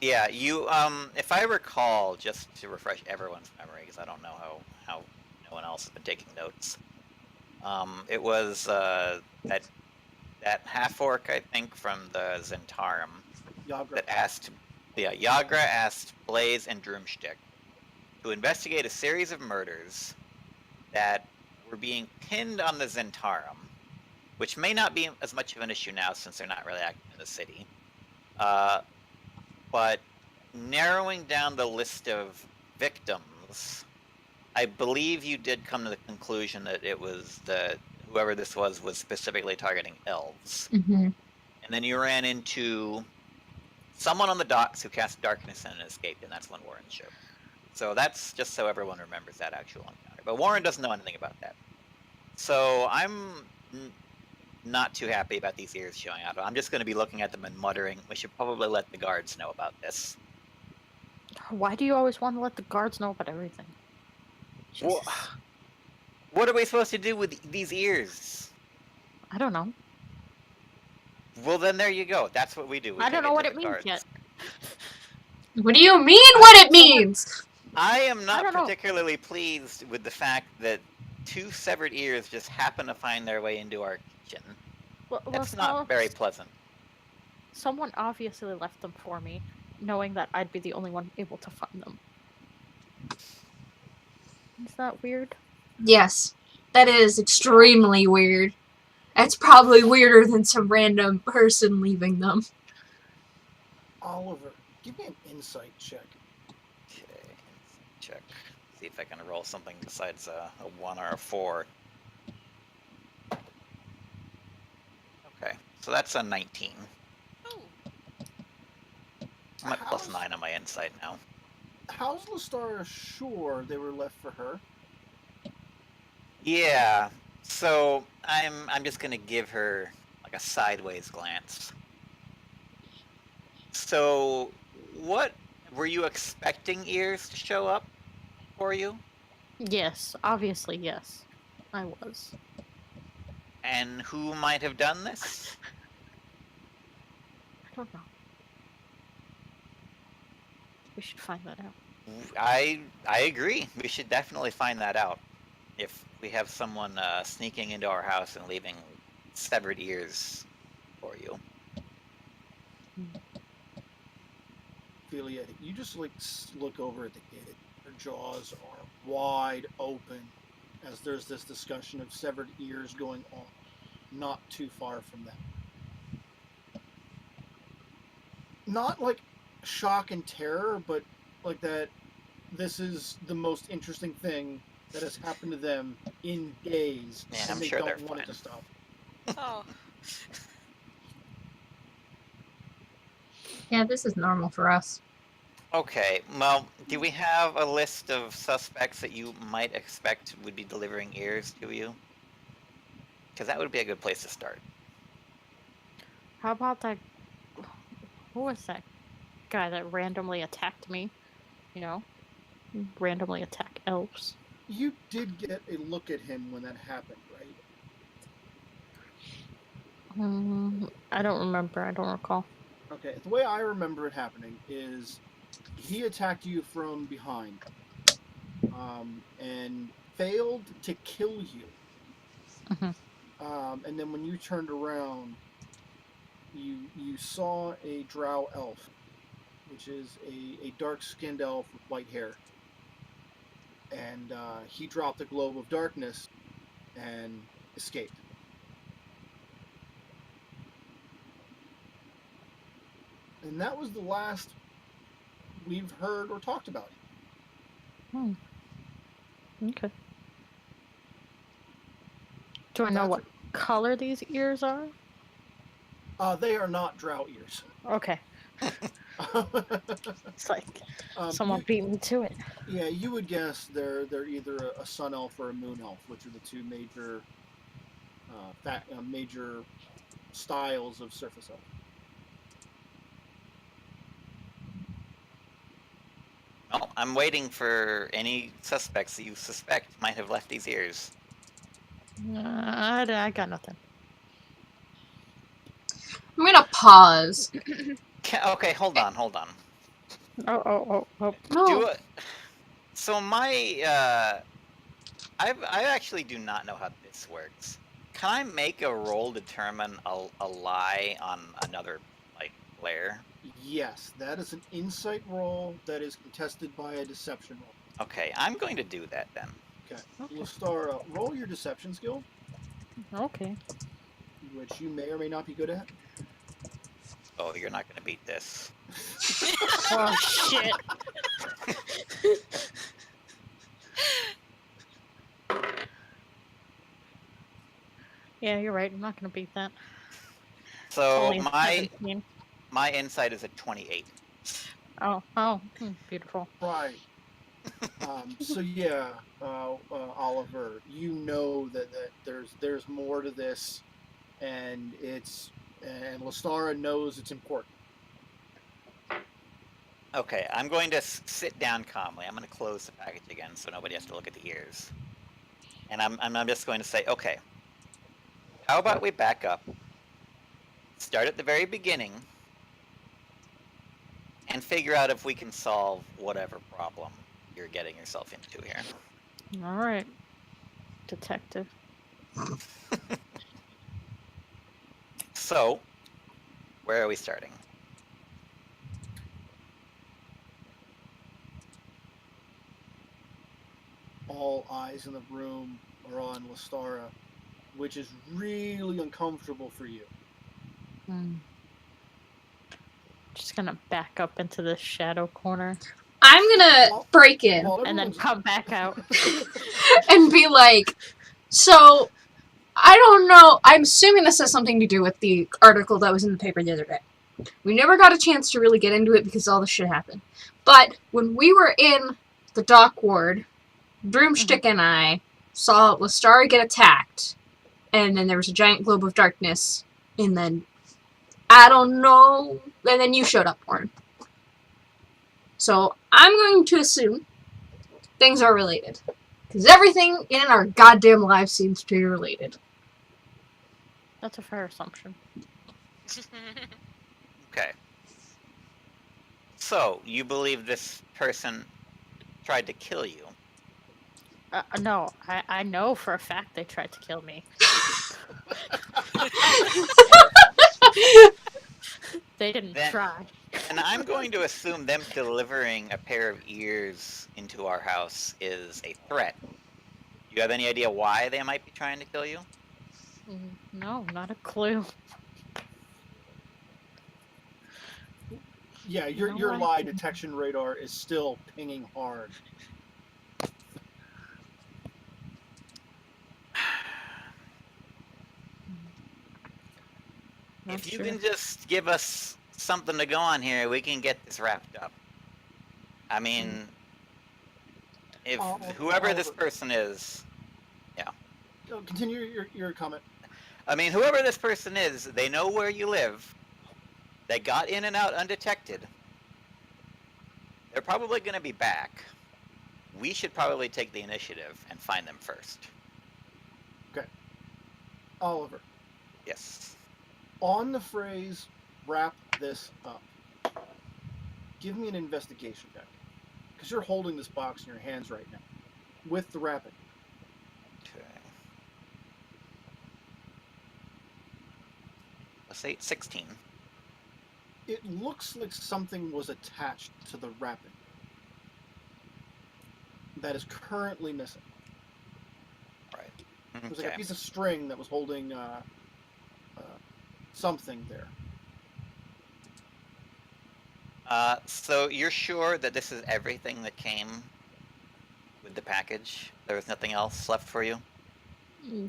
Yeah, you. If I recall, just to refresh everyone's memory, because I don't know how no one else has been taking notes. It was that half orc, I think, from the Zentarum that asked. Yeah, Yagra asked Blaze and Droomstick to investigate a series of murders that were being pinned on the Zentarum, which may not be as much of an issue now since they're not really active in the city. But narrowing down the list of victims, I believe you did come to the conclusion that it was whoever this was specifically targeting elves. Mm-hmm. and then you ran into someone on the docks who cast darkness and escaped, and that's when Warren showed. So that's just so everyone remembers that actual encounter. But Warren doesn't know anything about that. So I'm not too happy about these ears showing up. I'm just going to be looking at them and muttering, we should probably let the guards know about this. Why do you always want to let the guards know about everything? Well, Jesus. what are we supposed to do with these ears? I don't know. Well, then there you go. That's what we do. We I don't take know to what the it means guards. yet. What do you mean what it means? I am I not don't know. particularly pleased with the fact that 2 severed ears just happen to find their way into our kitchen. Well, That's not very pleasant. Someone obviously left them for me, knowing that I'd be the only one able to find them. Is that weird? Yes, that is extremely weird. It's probably weirder than some random person leaving them. Oliver, give me an insight check. Okay, check. See if I can roll something besides a 1 or a 4. Okay, so that's a 19. Oh, I'm at +9 on my insight now. How's Lestara sure they were left for her? Yeah, so I'm just gonna give her like a sideways glance. So, what were you expecting ears to show up for you? Yes, obviously, yes. I was. And who might have done this? I don't know. We should find that out. I agree. We should definitely find that out. If we have someone sneaking into our house and leaving severed ears for you. Ophelia, you just like look over at the kid. Her jaws are wide open as there's this discussion of severed ears going on, not too far from them. Not like shock and terror, but like that this is the most interesting thing that has happened to them in days, Yeah, and I'm they sure don't they're want it fine. to stop. oh, Yeah, this is normal for us. Okay, well, do we have a list of suspects that you might expect would be delivering ears to you? Because that would be a good place to start. How about that? Who was that guy that randomly attacked me? You know? Randomly attack elves. You did get a look at him when that happened, right? I don't remember. I don't recall. Okay, the way I remember it happening is he attacked you from behind and failed to kill you. And then when you turned around, you saw a drow elf, which is a dark-skinned elf with white hair. And he dropped a globe of darkness and escaped. And that was the last we've heard or talked about him. Okay. Do I know what color these ears are? They are not drow ears. Okay. It's like someone beat me to it. Yeah, you would guess they're either a sun elf or a moon elf, which are the two major major styles of surface elf. Well, I'm waiting for any suspects that you suspect might have left these ears. I got nothing. I'm gonna pause. Okay, hold on. Oh. No. So my I actually do not know how this works. Can I make a roll determine a lie on another player? Yes, that is an insight roll that is contested by a deception roll. Okay, I'm going to do that then. Okay. Lestara, roll your deception skill, Okay. which you may or may not be good at. Oh, you're not going to beat this. Oh shit. Yeah, you're right. I'm not gonna beat that. So Only my 17. insight is a 28. Beautiful. Right. So yeah, Oliver, you know that there's more to this, and Lestara knows it's important. Okay, I'm going to sit down calmly. I'm going to close the package again so nobody has to look at the ears. And I'm just going to say, okay, how about we back up, start at the very beginning, and figure out if we can solve whatever problem you're getting yourself into here. All right, detective. So, where are we starting? All eyes in the room are on Lestara, which is really uncomfortable for you. Just gonna back up into the shadow corner I'm gonna While- break in while and then everyone's- come back out. and be like, so, I don't know. I'm assuming this has something to do with the article that was in the paper the other day. We never got a chance to really get into it because all this shit happened. But when we were in the dock ward, Broomstick and I saw Lestara get attacked, and then there was a giant globe of darkness, and then I don't know, and then you showed up, Warren. So I'm going to assume things are related. Because everything in our goddamn lives seems to be related. That's a fair assumption. Okay. So, you believe this person tried to kill you? No, I know for a fact they tried to kill me. They didn't try. And I'm going to assume them delivering a pair of ears into our house is a threat. Do you have any idea why they might be trying to kill you? No, not a clue. Yeah, your No lie idea. detection radar is still pinging hard. Not If you sure. can just give us something to go on here, we can get this wrapped up. I mean, if whoever this person is, Continue your comment. I mean, whoever this person is, they know where you live. They got in and out undetected. They're probably going to be back. We should probably take the initiative and find them first. Okay. Oliver, Yes. on the phrase "wrap this up," give me an investigation check, because you're holding this box in your hands right now, with the wrapping. Okay. Let's say 16. It looks like something was attached to the wrapping that is currently missing. Right. It was like a piece of string that was holding something there. So you're sure that this is everything that came with the package? There was nothing else left for you?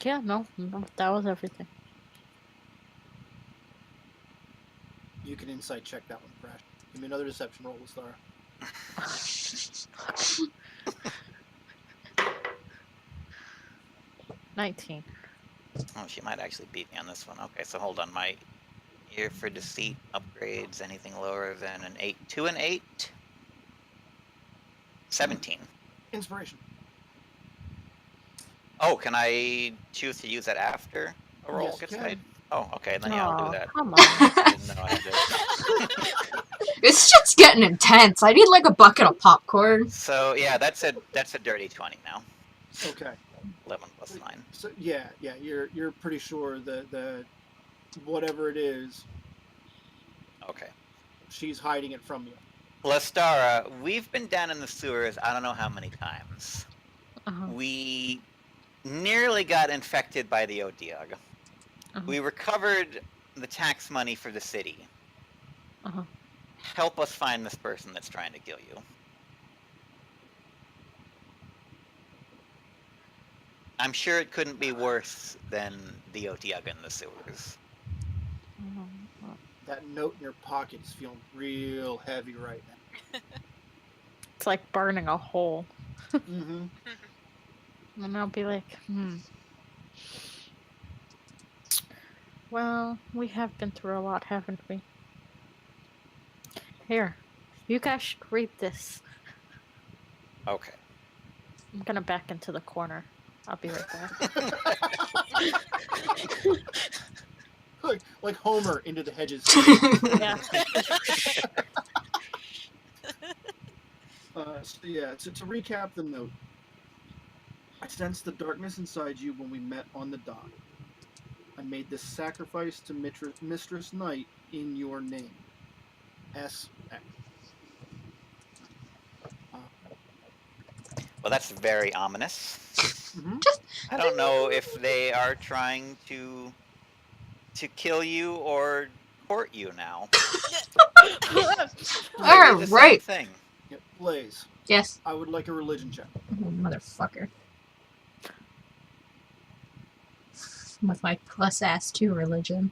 Yeah, no, that was everything. You can insight check that one, Crash. Give me another deception roll, Star. 19. Oh, she might actually beat me on this one. Okay, so hold on. My ear for deceit upgrades anything lower than an 8. 2 and 8. 17. Inspiration. Oh, can I choose to use that after a roll Yes, you gets can. made? Oh, okay, then yeah, I'll do that. Come on. I didn't know I had this. This shit's getting intense. I need like a bucket of popcorn. So yeah, that's a dirty 20 now. Okay. 11 plus 9. So yeah, you're pretty sure that whatever it is, Okay. she's hiding it from you. Lestara, we've been down in the sewers I don't know how many times. Uh-huh. We nearly got infected by the Odiog. We recovered the tax money for the city. Uh-huh. Help us find this person that's trying to kill you. I'm sure it couldn't be worse than the Odiog in the sewers. That note in your pocket is feeling real heavy right now. It's like burning a hole. Mm-hmm. And I'll be like, Well, we have been through a lot, haven't we? Here, you guys should read this. Okay. I'm gonna back into the corner. I'll be right back. like Homer into the hedges. Yeah. To recap the note. I sensed the darkness inside you when we met on the dock. I made this sacrifice to Mistress Knight in your name. S.X. Well, that's very ominous. Mm-hmm. I don't know if they are trying to kill you or court you now. All Maybe the right. same thing. Yep. Blaze, Yes. I would like a religion check. Oh, motherfucker. With my plus +2 religion.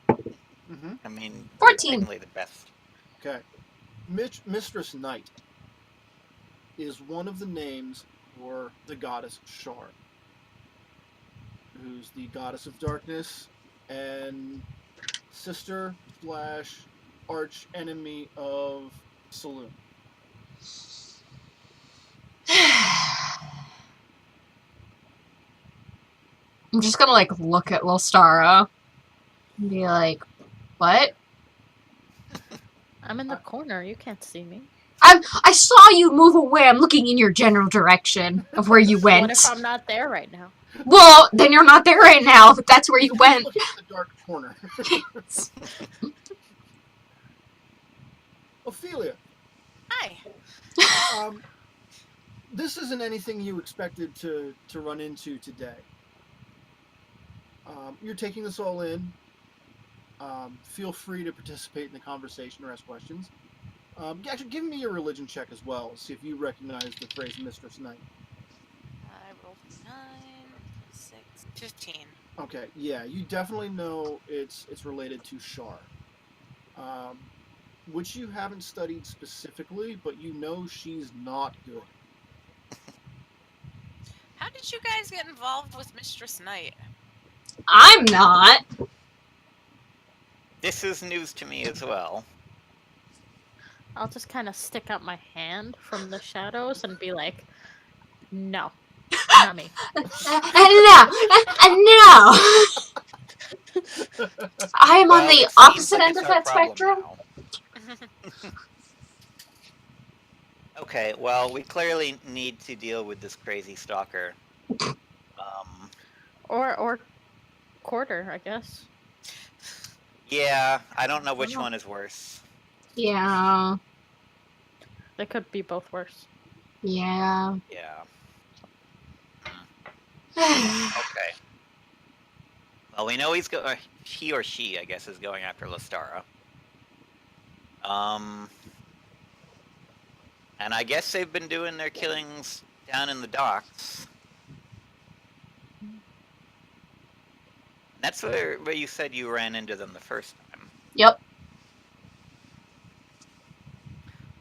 Mm-hmm. I mean, 14. Definitely the best. Okay. Mistress Knight is one of the names for the goddess Shar, who's the goddess of darkness and sister/arch enemy of Saloon. I'm just gonna like look at Lostara and be like, what? I'm in the corner. You can't see me. I saw you move away. I'm looking in your general direction of where you went. What if I'm not there right now? Well, then you're not there right now. If that's where you went. Look at the dark corner. Ophelia, Hi. this isn't anything you expected to run into today. You're taking this all in. Feel free to participate in the conversation or ask questions. Actually, give me your religion check as well. See if you recognize the phrase Mistress Knight. I rolled 9, 6, 15. Okay, yeah, you definitely know it's related to Shar, which you haven't studied specifically, but you know she's not good. How did you guys get involved with Mistress Knight? I'm not. This is news to me as well. I'll just kind of stick out my hand from the shadows and be like, no, not me. No. I am on the it seems opposite like end it's of our that problem spectrum. now. Okay, well, we clearly need to deal with this crazy stalker. Or quarter, I guess. Yeah, I don't know which one is worse. Yeah. They could be both worse. Yeah. Yeah. Okay. Well, we know he or she, I guess, is going after Lostara. And I guess they've been doing their killings down in the docks. That's where you said you ran into them the first time. Yep.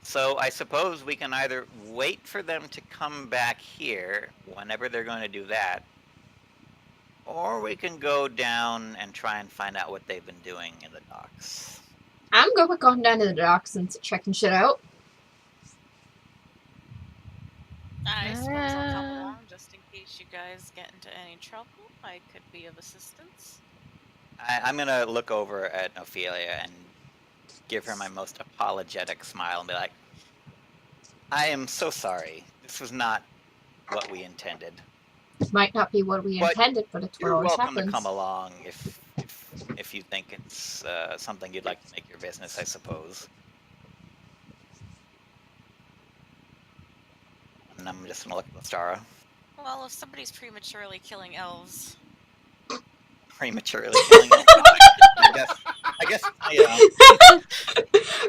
So I suppose we can either wait for them to come back here, whenever they're going to do that, or we can go down and try and find out what they've been doing in the docks. I'm good with going down to the docks and checking shit out. I suppose I'll come along just in case you guys get into any trouble. I could be of assistance. I'm going to look over at Ophelia and give her my most apologetic smile and be like, I am so sorry. This was not what we intended. It might not be what we intended, but it's what You're always welcome happens. to come along if you think it's something you'd like to make your business, I suppose. And I'm just gonna look at Lostara. Well, if somebody's prematurely killing elves, Prematurely killing them. I guess, yeah.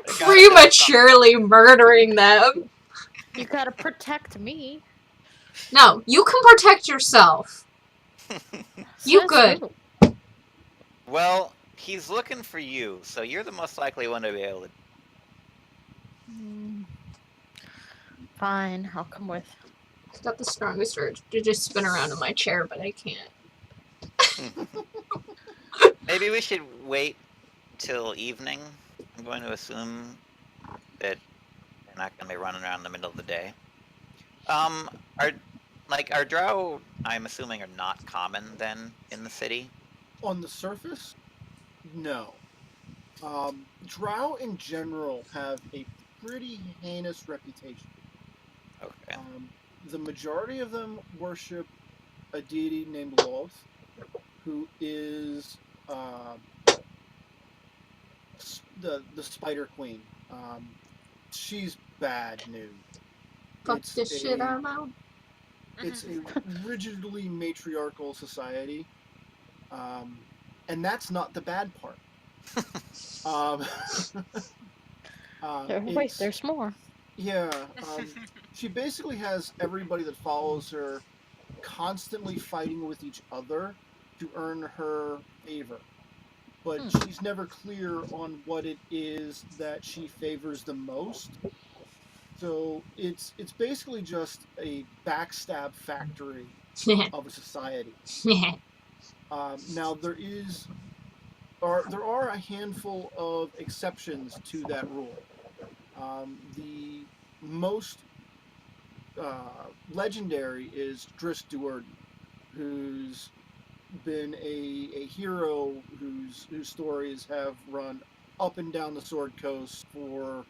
Prematurely murdering them. You gotta protect me. No, you can protect yourself. You Says good. who? Well, he's looking for you, so you're the most likely one to be able to. Fine, I'll come with. I've got the strongest urge to just spin around in my chair, but I can't. Maybe we should wait till evening. I'm going to assume that they're not going to be running around in the middle of the day. Are drow, I'm assuming, are not common then in the city? On the surface, no. Drow in general have a pretty heinous reputation. Okay. The majority of them worship a deity named Loth, who is the Spider Queen. She's bad news. Fuck It's this shit a- out of mouth. It's a rigidly matriarchal society, and that's not the bad part. Wait, It's- there's more. Yeah, she basically has everybody that follows her constantly fighting with each other to earn her favor. But she's never clear on what it is that she favors the most. So it's basically just a backstab factory of a society. Now there are a handful of exceptions to that rule. The most legendary is Driss Duerden, who's been a hero whose stories have run up and down the Sword Coast for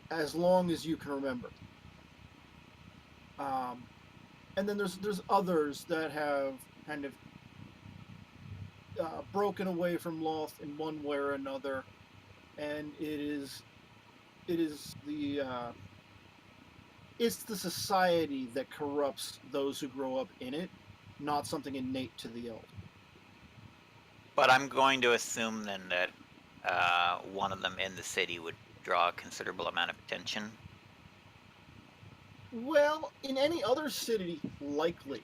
as long as you can remember. And then there's others that have kind of broken away from Loth in one way or another, and it's the society that corrupts those who grow up in it, not something innate to the elf. But I'm going to assume then that one of them in the city would draw a considerable amount of attention. Well, in any other city, likely.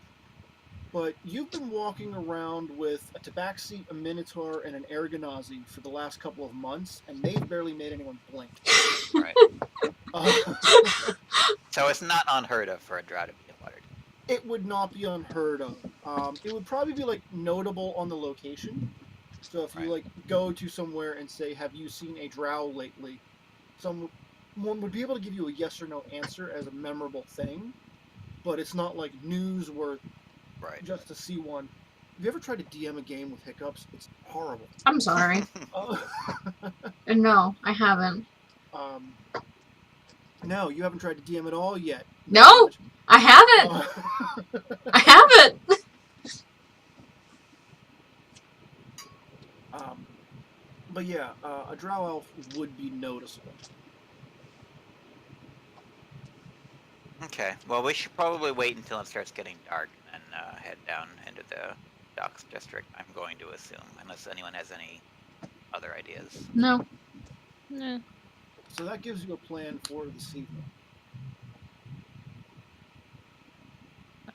But you've been walking around with a tabaxi, a minotaur, and an Ergonazi for the last couple of months, and they've barely made anyone blink. Right. Uh, So it's not unheard of for a drow to be in Waterdeep. it would not be unheard of. It would probably be notable on the location. So if you go to somewhere and say, "Have you seen a drow lately?" Someone would be able to give you a yes or no answer as a memorable thing, but it's not newsworthy. Right. Just to see one. Have you ever tried to DM a game with hiccups? It's horrible. I'm sorry. Uh, No, I haven't. no, you haven't tried to DM at all yet. No, I haven't. I haven't. But yeah, a drow elf would be noticeable. Okay. Well, we should probably wait until it starts getting dark and head down into the docks district. I'm going to assume, unless anyone has any other ideas. No. Nah. So that gives you a plan for this evening.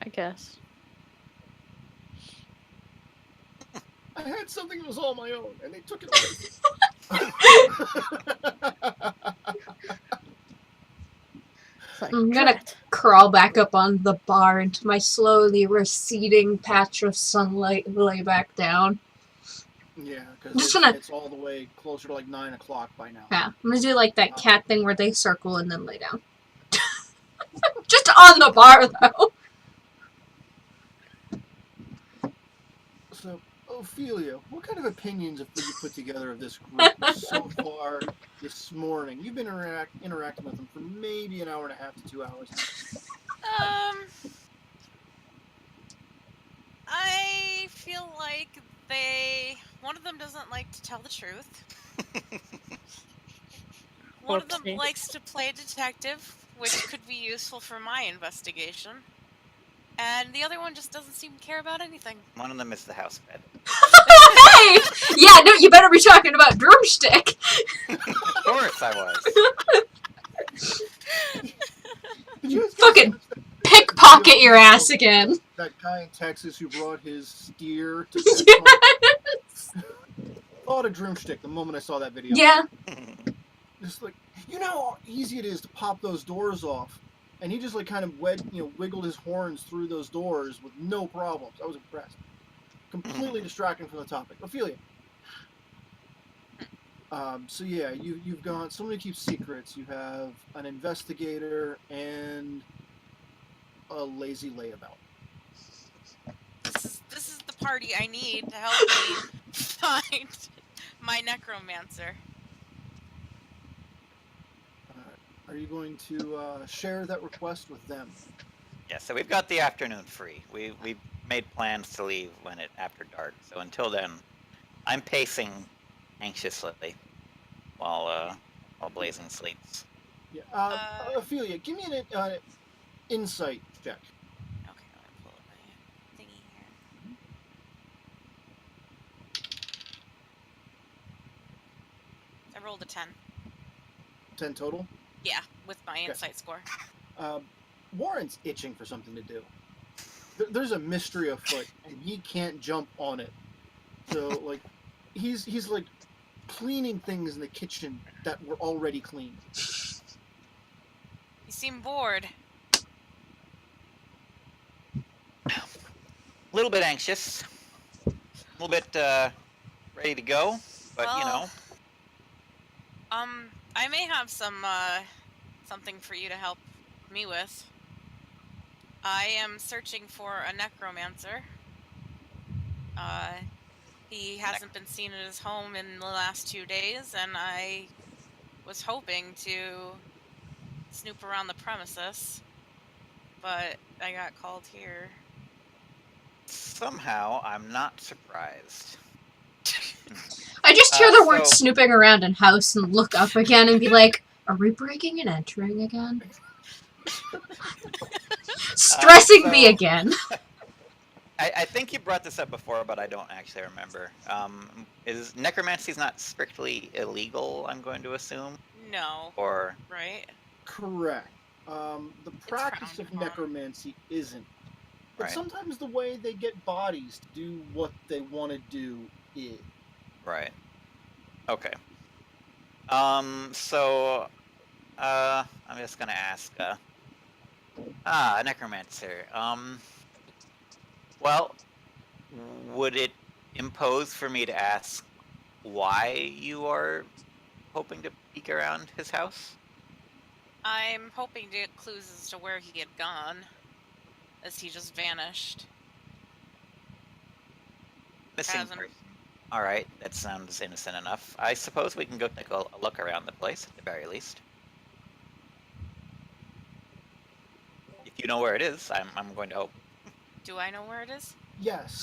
I guess. I had something that was all my own, and they took it It's like, I'm gonna "Drat." crawl back up on the bar into my slowly receding patch of sunlight and lay back down. Yeah, I'm because just gonna- it's all the way closer to 9 o'clock by now. Yeah, I'm gonna do that cat thing where they circle and then lay down. Just on the bar, though. So, Ophelia, what kind of opinions have you put together of this group so far this morning? You've been interacting with them for maybe an hour and a half to 2 hours. I feel like one of them doesn't like to tell the truth. One of them Whoopsie. likes to play detective, which could be useful for my investigation. And the other one just doesn't seem to care about anything. One of them is the house bed. Hey! Yeah, no, you better be talking about Drumstick. Of course I was. Did you guys Fucking notice that- Pickpocket your ass again. That guy in Texas who brought his steer to Texas? Yes. thought of Drumstick the moment I saw that video. Yeah. Just like, you know how easy it is to pop those doors off, and he just like kind of wiggled his horns through those doors with no problems. I was impressed. Completely distracting from the topic. Ophelia. So yeah, you've got somebody who keeps secrets. You have an investigator and a lazy layabout. This is the party I need to help me find my necromancer. Are you going to share that request with them? Yeah, so we've got the afternoon free. We made plans to leave after dark. So until then, I'm pacing anxiously while Blazing sleeps. Yeah. Ophelia, give me an insight check. Okay, I'm gonna pull up my thingy here. I rolled a 10. 10 total. Yeah, with my insight score. Warren's itching for something to do. There's a mystery afoot, and he can't jump on it. So like, he's like cleaning things in the kitchen that were already clean. You seem bored. A little bit anxious, a little bit ready to go, but you know. I may have something for you to help me with. I am searching for a necromancer. He hasn't been seen at his home in the last 2 days, and I was hoping to snoop around the premises, but I got called here. Somehow, I'm not surprised. I just hear the word so- snooping around in house and look up again and be like, are we breaking and entering again? Stressing me again. I think you brought this up before, but I don't actually remember. Is necromancy's not strictly illegal, I'm going to assume? No. Or Right? Correct. The practice frowned of upon. necromancy isn't. But Right. sometimes the way they get bodies to do what they want to do is. right. Okay. So I'm just gonna ask a necromancer. Well, would it impose for me to ask why you are hoping to peek around his house? I'm hoping to get clues as to where he had gone, as he just vanished. Missing Hasn't- person. All right, that sounds innocent enough. I suppose we can go take a look around the place at the very least. If you know where it is, I'm going to hope. Do I know where it is? Yes.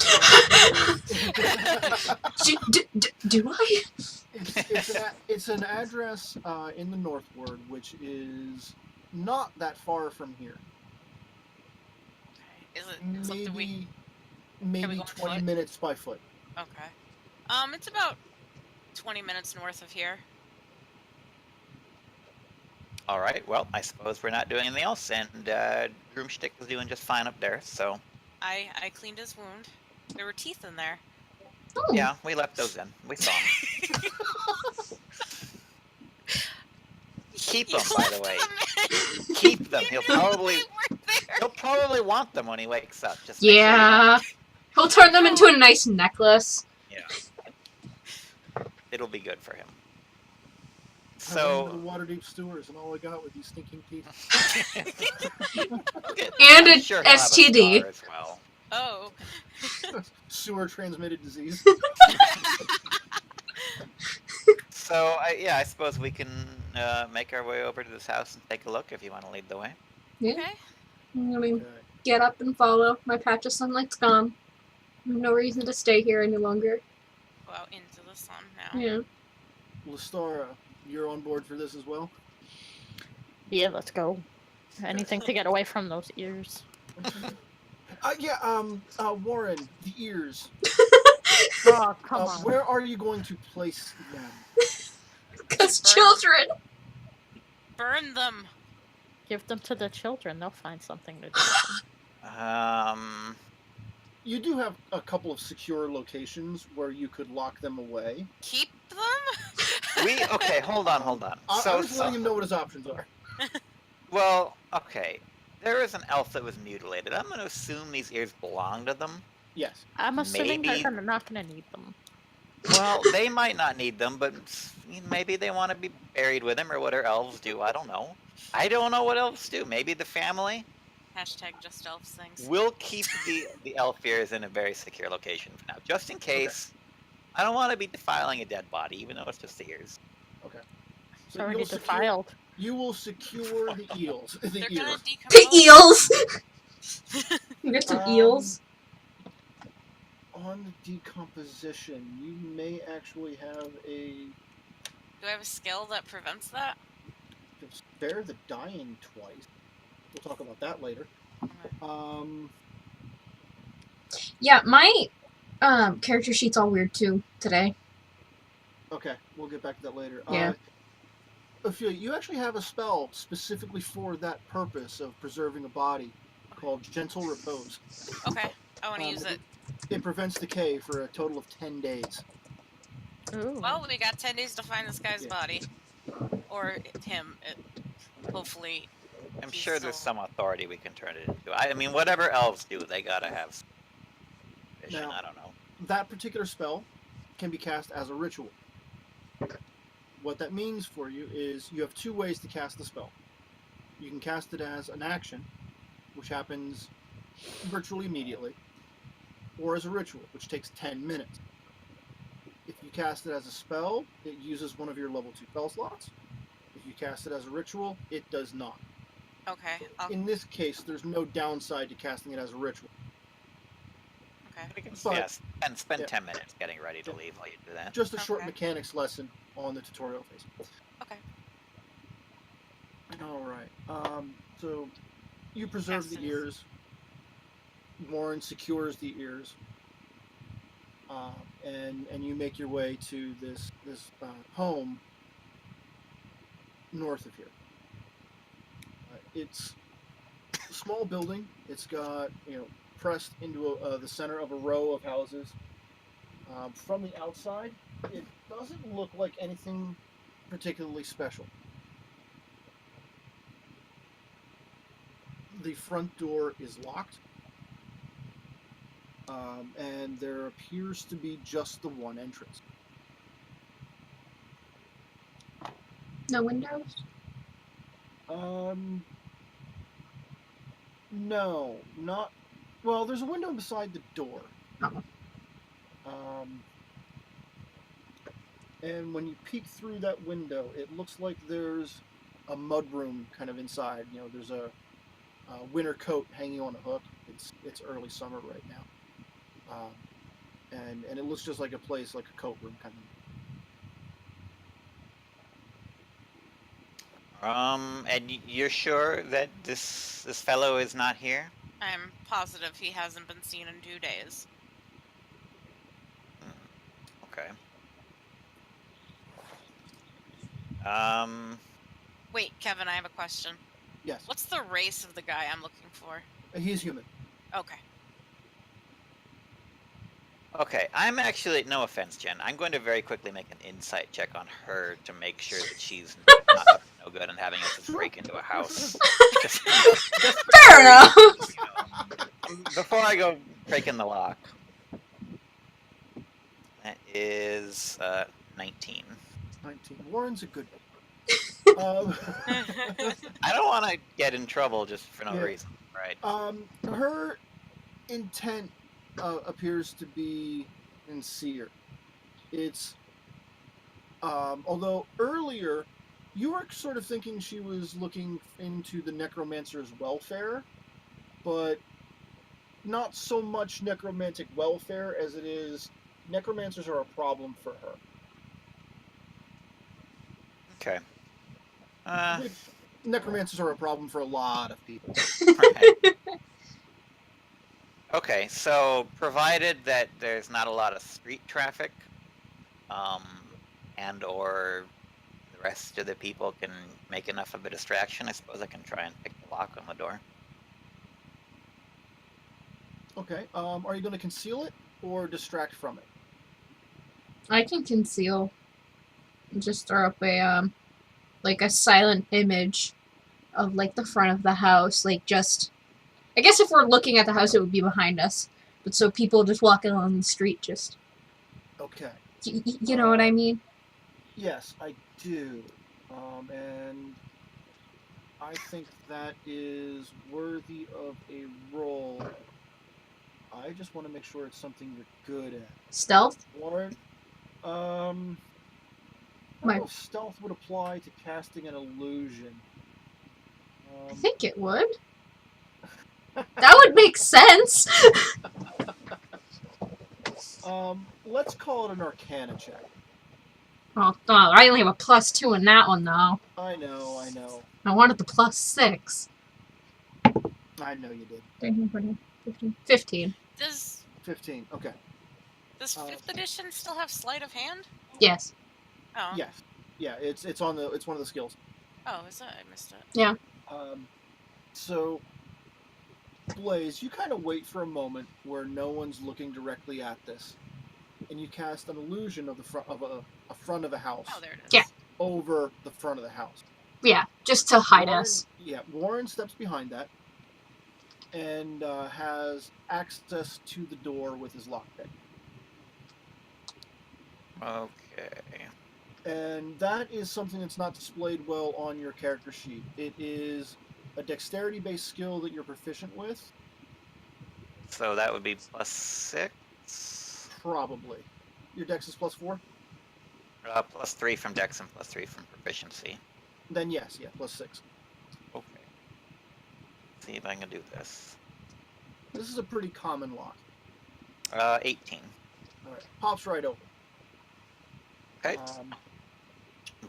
Do I? It's an address in the Northward, which is not that far from here. Okay. Is it something we... Maybe go on 20 foot? minutes by foot. Okay. It's about 20 minutes north of here. All right, well, I suppose we're not doing anything else, and Drumstick is doing just fine up there, so I cleaned his wound. There were teeth in there. Oh. yeah, we left those in. We saw them. Keep them, by the way. Keep them. He'll probably want them when he wakes up. Just make sure you don't- Yeah. He'll turn them into a nice necklace. Yeah. It'll be good for him. I went So to the Waterdeep Stewards, and all I got were these stinking teeth. And I'm an sure he'll have a STD. scar as well. Oh. Sewer transmitted disease. So I suppose we can make our way over to this house and take a look if you want to lead the way. Yeah. Okay. I mean, Okay. get up and follow. My patch of sunlight's gone. No reason to stay here any longer. Go out into the sun now. Yeah. Lestara, you're on board for this as well? Yeah, let's go. Anything to get away from those ears. Warren, the ears. Oh, come on. Where are you going to place them? Because Burn. children. Burn them. Give them to the children. They'll find something to do. with them. You do have a couple of secure locations where you could lock them away. Keep them? Okay, hold on. I'm So, just letting him know what his options are. well, okay. There is an elf that was mutilated. I'm going to assume these ears belong to them. Yes. I'm assuming Maybe- they're not gonna need them. Well, they might not need them, but maybe they want to be buried with him, or what our elves do. I don't know. I don't know what elves do. Maybe the family. Hashtag just elves things. We'll keep the elf ears in a very secure location for now, just in case. I don't want to be defiling a dead body, even though it's just the ears. Okay. It's already you'll defiled. You will secure the eels. The They're gonna eels. The decompose. eels! You get some Um, eels. On decomposition, you may actually have a Do I have a skill that prevents that? spare the dying twice. We'll talk about that later. Okay. Yeah, my character sheet's all weird too today. Okay, we'll get back to that later. Yeah. Ophelia, you actually have a spell specifically for that purpose of preserving a body called Gentle Repose. Okay, I want to use it. It prevents decay for a total of 10 days. Ooh. Well, we got 10 days to find this guy's Yeah. body. Or him. Hopefully. I'm He's sure there's still- some authority we can turn it into. I mean, whatever elves do, they gotta have some vision. Now- I don't know. That particular spell can be cast as a ritual. What that means for you is you have two ways to cast the spell. You can cast it as an action, which happens virtually immediately, or as a ritual, which takes 10 minutes. If you cast it as a spell, it uses one of your level 2 spell slots. If you cast it as a ritual, it does not. Okay. In this case, there's no downside to casting it as a ritual. Okay. We can But- yes, and spend yeah. 10 minutes getting ready to leave while you do that. Just a short Okay. mechanics lesson on the tutorial phase. Okay. All right. So you preserve Cast the it. ears. Warren secures the ears. And you make your way to this home north of here. It's a small building. It's got pressed into the center of a row of houses. From the outside, it doesn't look like anything particularly special. The front door is locked, and there appears to be just the one entrance. No windows? No, not. Well, there's a window beside the door. Oh. And when you peek through that window, it looks like there's a mudroom kind of inside. There's a winter coat hanging on a hook. It's early summer right now, and it looks just like a place, like a coat room kind of. And you're sure that this fellow is not here? I'm positive he hasn't been seen in 2 days. Okay. Wait, Kevin, I have a question. Yes, What's the race of the guy I'm looking for? he's human. Okay. Okay, I'm actually, no offense, Jen, I'm going to very quickly make an insight check on her to make sure that she's not up to no good and having us just break into a house. Just Fair enough! before I go breaking the lock. That is 19. 19. Warren's a good. I don't want to get in trouble just for no Yeah. reason, right? Her intent appears to be sincere. It's although earlier you were sort of thinking she was looking into the necromancer's welfare, but not so much necromantic welfare as it is necromancers are a problem for her. Okay. Which necromancers are a problem for a lot of people. Right. Okay, so provided that there's not a lot of street traffic, and or the rest of the people can make enough of a distraction, I suppose I can try and pick the lock on the door. Okay. Are you going to conceal it or distract from it? I can conceal. Just throw up a like a silent image of like the front of the house, like just. I guess if we're looking at the house, it would be behind us. But so people just walking along the street, just Okay. you know what I mean? Yes, I do. And I think that is worthy of a roll. I just want to make sure it's something you're good at. Stealth. Warren, I don't My- know if stealth would apply to casting an illusion. I think it would. That would make sense. Let's call it an Arcana check. Oh, I only have a +2 in that one though. I know. I wanted the +6. I know you did. 13, 14, 15. 15. Does 15. Okay. does 5th edition still have sleight of hand? Yes. Oh. Yes. Yeah. It's one of the skills. Oh, is that? I missed it. So, Blaze, you kind of wait for a moment where no one's looking directly at this, and you cast an illusion of the front of a front of a house. Oh, there it is. Yeah. Over the front of the house. Yeah, just to hide Warren, us. Yeah, Warren steps behind that and has access to the door with his lockpick. Okay. And that is something that's not displayed well on your character sheet. It is a dexterity-based skill that you're proficient with. So that would be +6. Probably. Your dex is +4? +3 from Dex and +3 from proficiency. Then yes, yeah, +6. Okay. See if I can do this. This is a pretty common lock. 18. Alright, pops right open. Okay.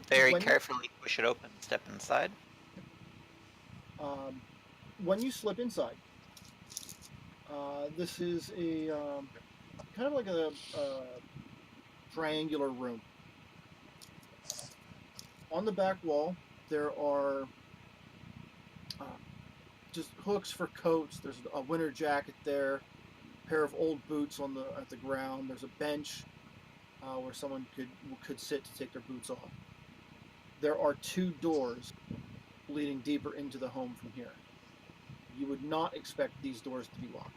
Very when- carefully push it open, step inside. When you slip inside, this is a kind of like a triangular room. On the back wall, there are just hooks for coats. There's a winter jacket there, a pair of old boots at the ground. There's a bench where someone could sit to take their boots off. There are 2 doors leading deeper into the home from here. You would not expect these doors to be locked.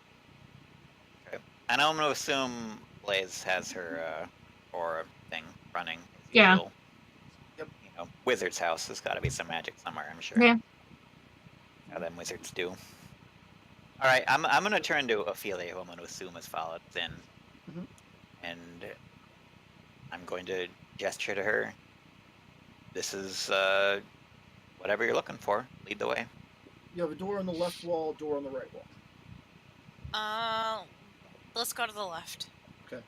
Okay. And I'm going to assume Blaze has her aura thing running. As Yeah. usual. Yep. You know, wizard's house. There's got to be some magic somewhere, I'm sure. Yeah. How them wizards do. All right, I'm going to turn to Ophelia, who I'm going to assume has followed in. Mhm. And I'm going to gesture to her. This is whatever you're looking for. Lead the way. You have a door on the left wall, door on the right wall. Let's go to the left. Okay.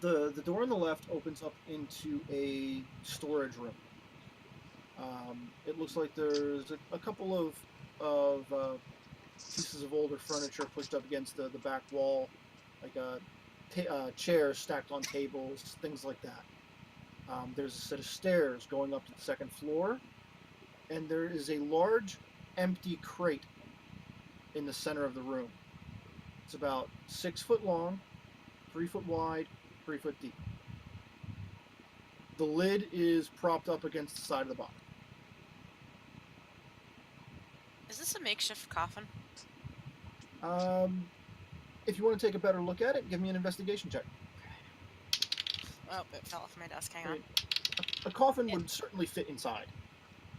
The door on the left opens up into a storage room. It looks like there's a couple of pieces of older furniture pushed up against the back wall, like chairs stacked on tables, things like that. There's a set of stairs going up to the second floor, and there is a large empty crate in the center of the room. It's about 6 foot long, 3 foot wide, 3 foot deep. The lid is propped up against the side of the box. Is this a makeshift coffin? If you want to take a better look at it, give me an investigation check. Oh, it fell off my desk. Hang on. A coffin would certainly fit inside.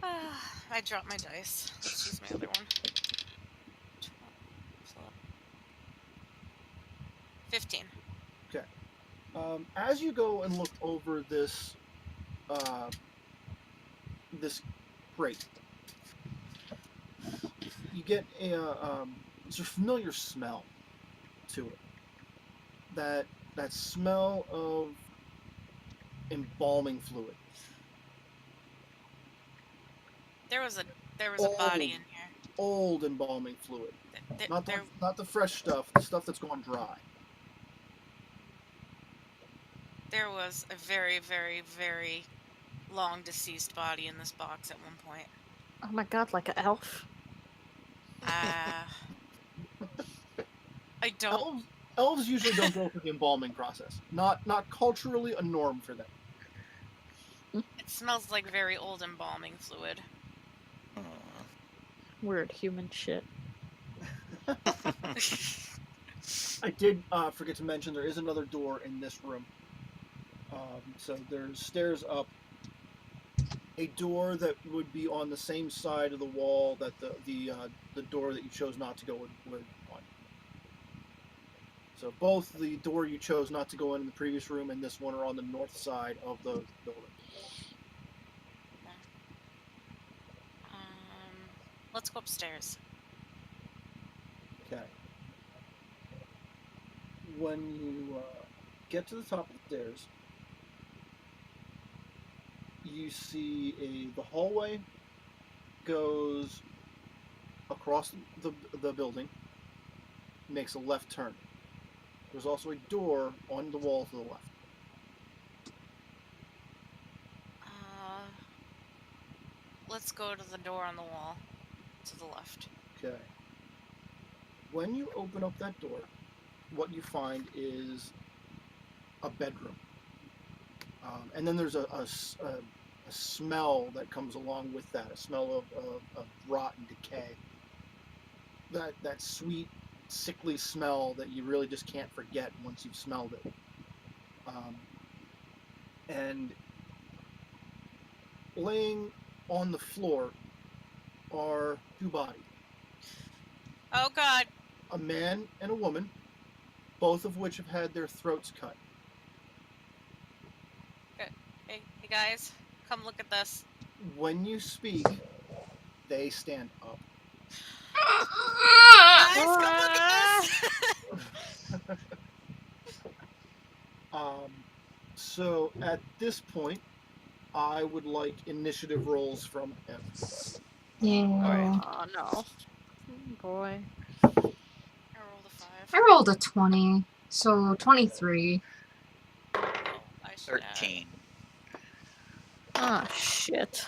I dropped my dice. Let's use my other one. 15. As you go and look over this this crate, you get a familiar smell to it. That smell of embalming fluid. There was a body in here. Old embalming fluid. Not the fresh stuff. The stuff that's gone dry. There was a very, very, very long deceased body in this box at one point. Oh my god, like an elf? I don't. Elves usually don't go through the embalming process. Not culturally a norm for them. It smells like very old embalming fluid. Weird human shit. I did forget to mention there is another door in this room. So there's stairs up. A door that would be on the same side of the wall that the door that you chose not to go in would on. So both the door you chose not to go in the previous room and this one are on the north side of the building. Let's go upstairs. Okay. When you get to the top of the stairs, you see the hallway goes across the building, makes a left turn. There's also a door on the wall to the left. Let's go to the door on the wall to the left. Okay. When you open up that door, what you find is a bedroom. And then there's a smell that comes along with that, a smell of rot and decay. That sweet, sickly smell that you really just can't forget once you've smelled it. And laying on the floor are two bodies. Oh God! A man and a woman, both of which have had their throats cut. Hey guys, come look at this. When you speak, they stand up. Guys, come look at this! So at this point, I would like initiative rolls from him. Yeah. Oh no. Boy. I rolled a 5. I rolled a 20, so 23. Oh, I should add. 13. Ah, shit.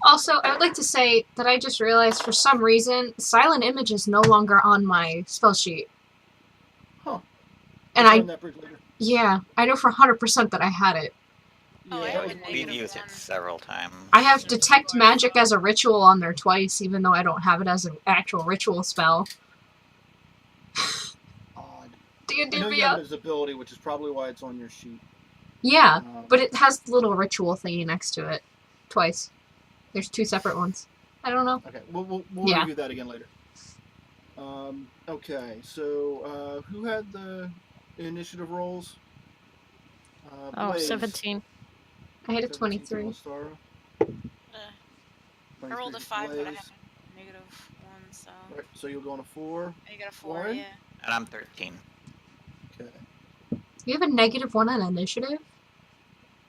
Also, I would like to say that I just realized for some reason, Silent Image is no longer on my spell sheet. Huh. And Find that bridge later. yeah, I know for 100% that I had it. Oh, I Yeah, have that a was- We've negative used it 1. several times. I have Detect Magic as a ritual on there twice, even though I don't have it as an actual ritual spell. odd. D&D I know you Beyond. have it as ability, which is probably why it's on your sheet. Yeah, but it has the little ritual thingy next to it. Twice. There's 2 separate ones. I don't know. Okay, we'll Yeah. review that again later. Okay, so who had the initiative rolls? Oh, Blaze. 17. I had a 17 23. Stara. I rolled a 5, but I Blaze. have a negative 1, so... Right, so you'll go on a 4. I got a 4, Lauren? yeah. And I'm 13. Okay. You have a -1 on initiative?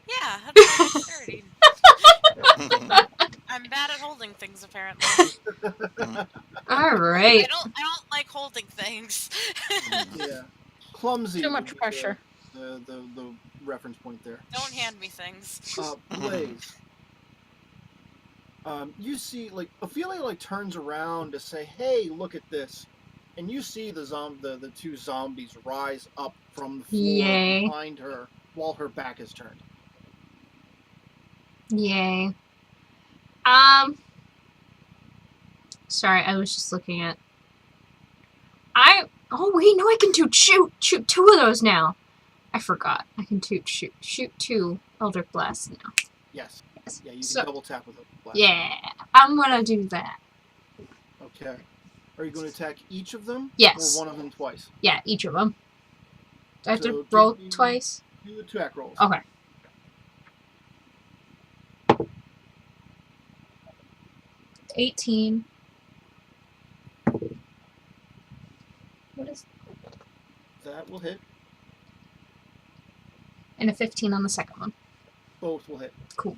Yeah, that's my dexterity. I'm bad at holding things, apparently. Alright. I don't like holding things. Yeah. Clumsy. Too would much be pressure. The reference point there. Don't hand me things. Blaze. You see, like, Ophelia, like, turns around to say, "Hey, look at this," and you see the 2 zombies rise up from the floor Yay. behind her while her back is turned. Yay. Sorry, I was just looking at... Oh, wait, no, I can shoot 2 of those now. I forgot. I can shoot 2 Eldritch Blasts now. Yes. Yes. Yeah, you can So- double tap with a blast. Yeah, I'm gonna do that. Okay. Are you going to attack each of them? Yes. Or one of them twice? Yeah, each of them. Do I have So to give roll me- twice? Do the attack rolls. Okay. $18. What is... That will hit. And a 15 on the second one. Both will hit. Cool.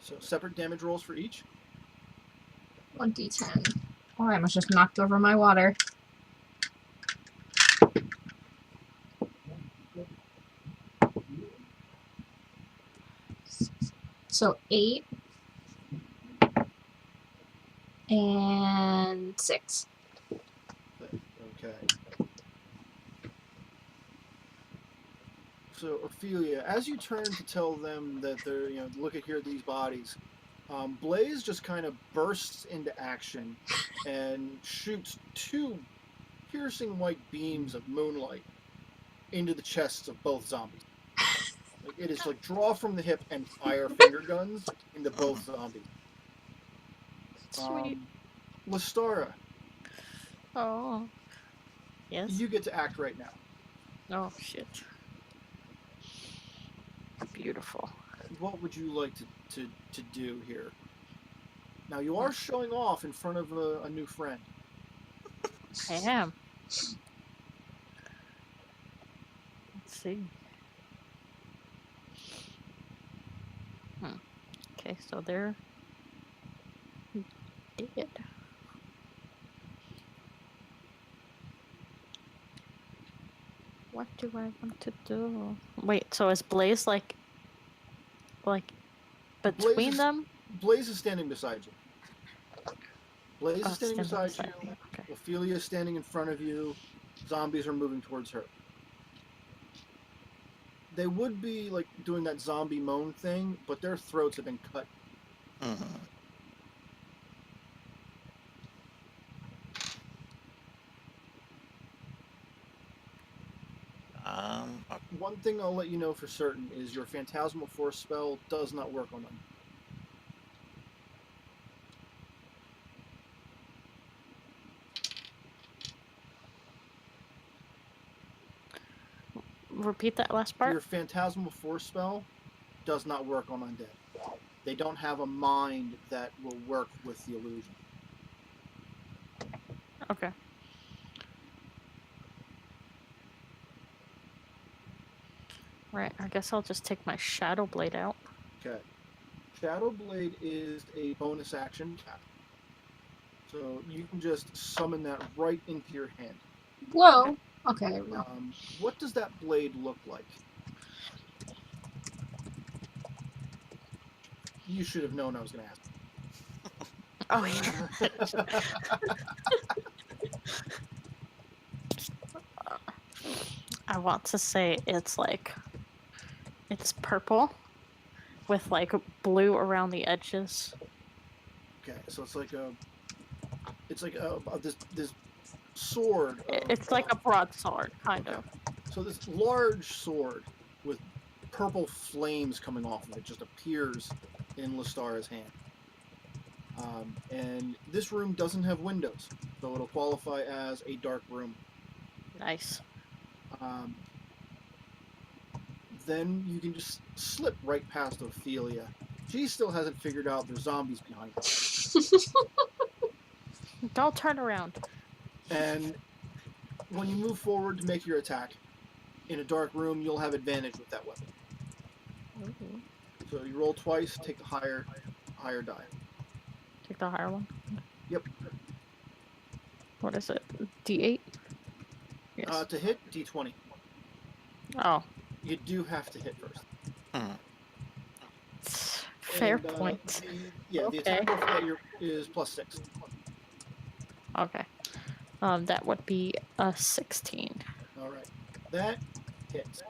So separate damage rolls for each. 1d10. Oh, I almost just knocked over my water. So 8 and 6. Okay. So, Ophelia, as you turn to tell them that they're, look at here these bodies, Blaze just kind of bursts into action and shoots two piercing white beams of moonlight into the chests of both zombies. Like, it is like draw from the hip and fire finger guns into both zombies. Sweet. Lestara, Oh. Yes. you get to act right now. Oh shit. Beautiful. What would you like to do here? Now, you are showing off in front of a new friend. I am. Let's see. Okay, so they're dead. What do I want to do? Wait, so is Blaze like between Blaze is- them? Blaze is standing beside you. Blaze Oh, is standing beside you. me. Okay. Ophelia is standing in front of you. Zombies are moving towards her. They would be like doing that zombie moan thing, but their throats have been cut. Okay. One thing I'll let you know for certain is your Phantasmal Force spell does not work on them. Repeat that last part. Your Phantasmal Force spell does not work on undead. They don't have a mind that will work with the illusion. Okay. Right, I guess I'll just take my Shadow Blade out. Okay. Shadow Blade is a bonus action tap. So you can just summon that right into your hand. Whoa. Okay, there we go. What does that blade look like? You should have known I was going to ask. Oh yeah. I want to say it's purple with like blue around the edges. Okay, so it's like this sword. It's like a broadsword, kind of. So this large sword with purple flames coming off of it just appears in Lestara's hand. And this room doesn't have windows, so it'll qualify as a dark room. Nice. Then you can just slip right past Ophelia. She still hasn't figured out there's zombies behind her. Don't turn around. And when you move forward to make your attack, in a dark room, you'll have advantage with that weapon. Ooh. So you roll twice, take the higher die. Take the higher one. Yep. What is it? D8? Yes. To hit, D20. Oh. You do have to hit first. Fair And, point. The Okay. attack roll for that is +6. Okay. That would be a 16. Alright. That hits.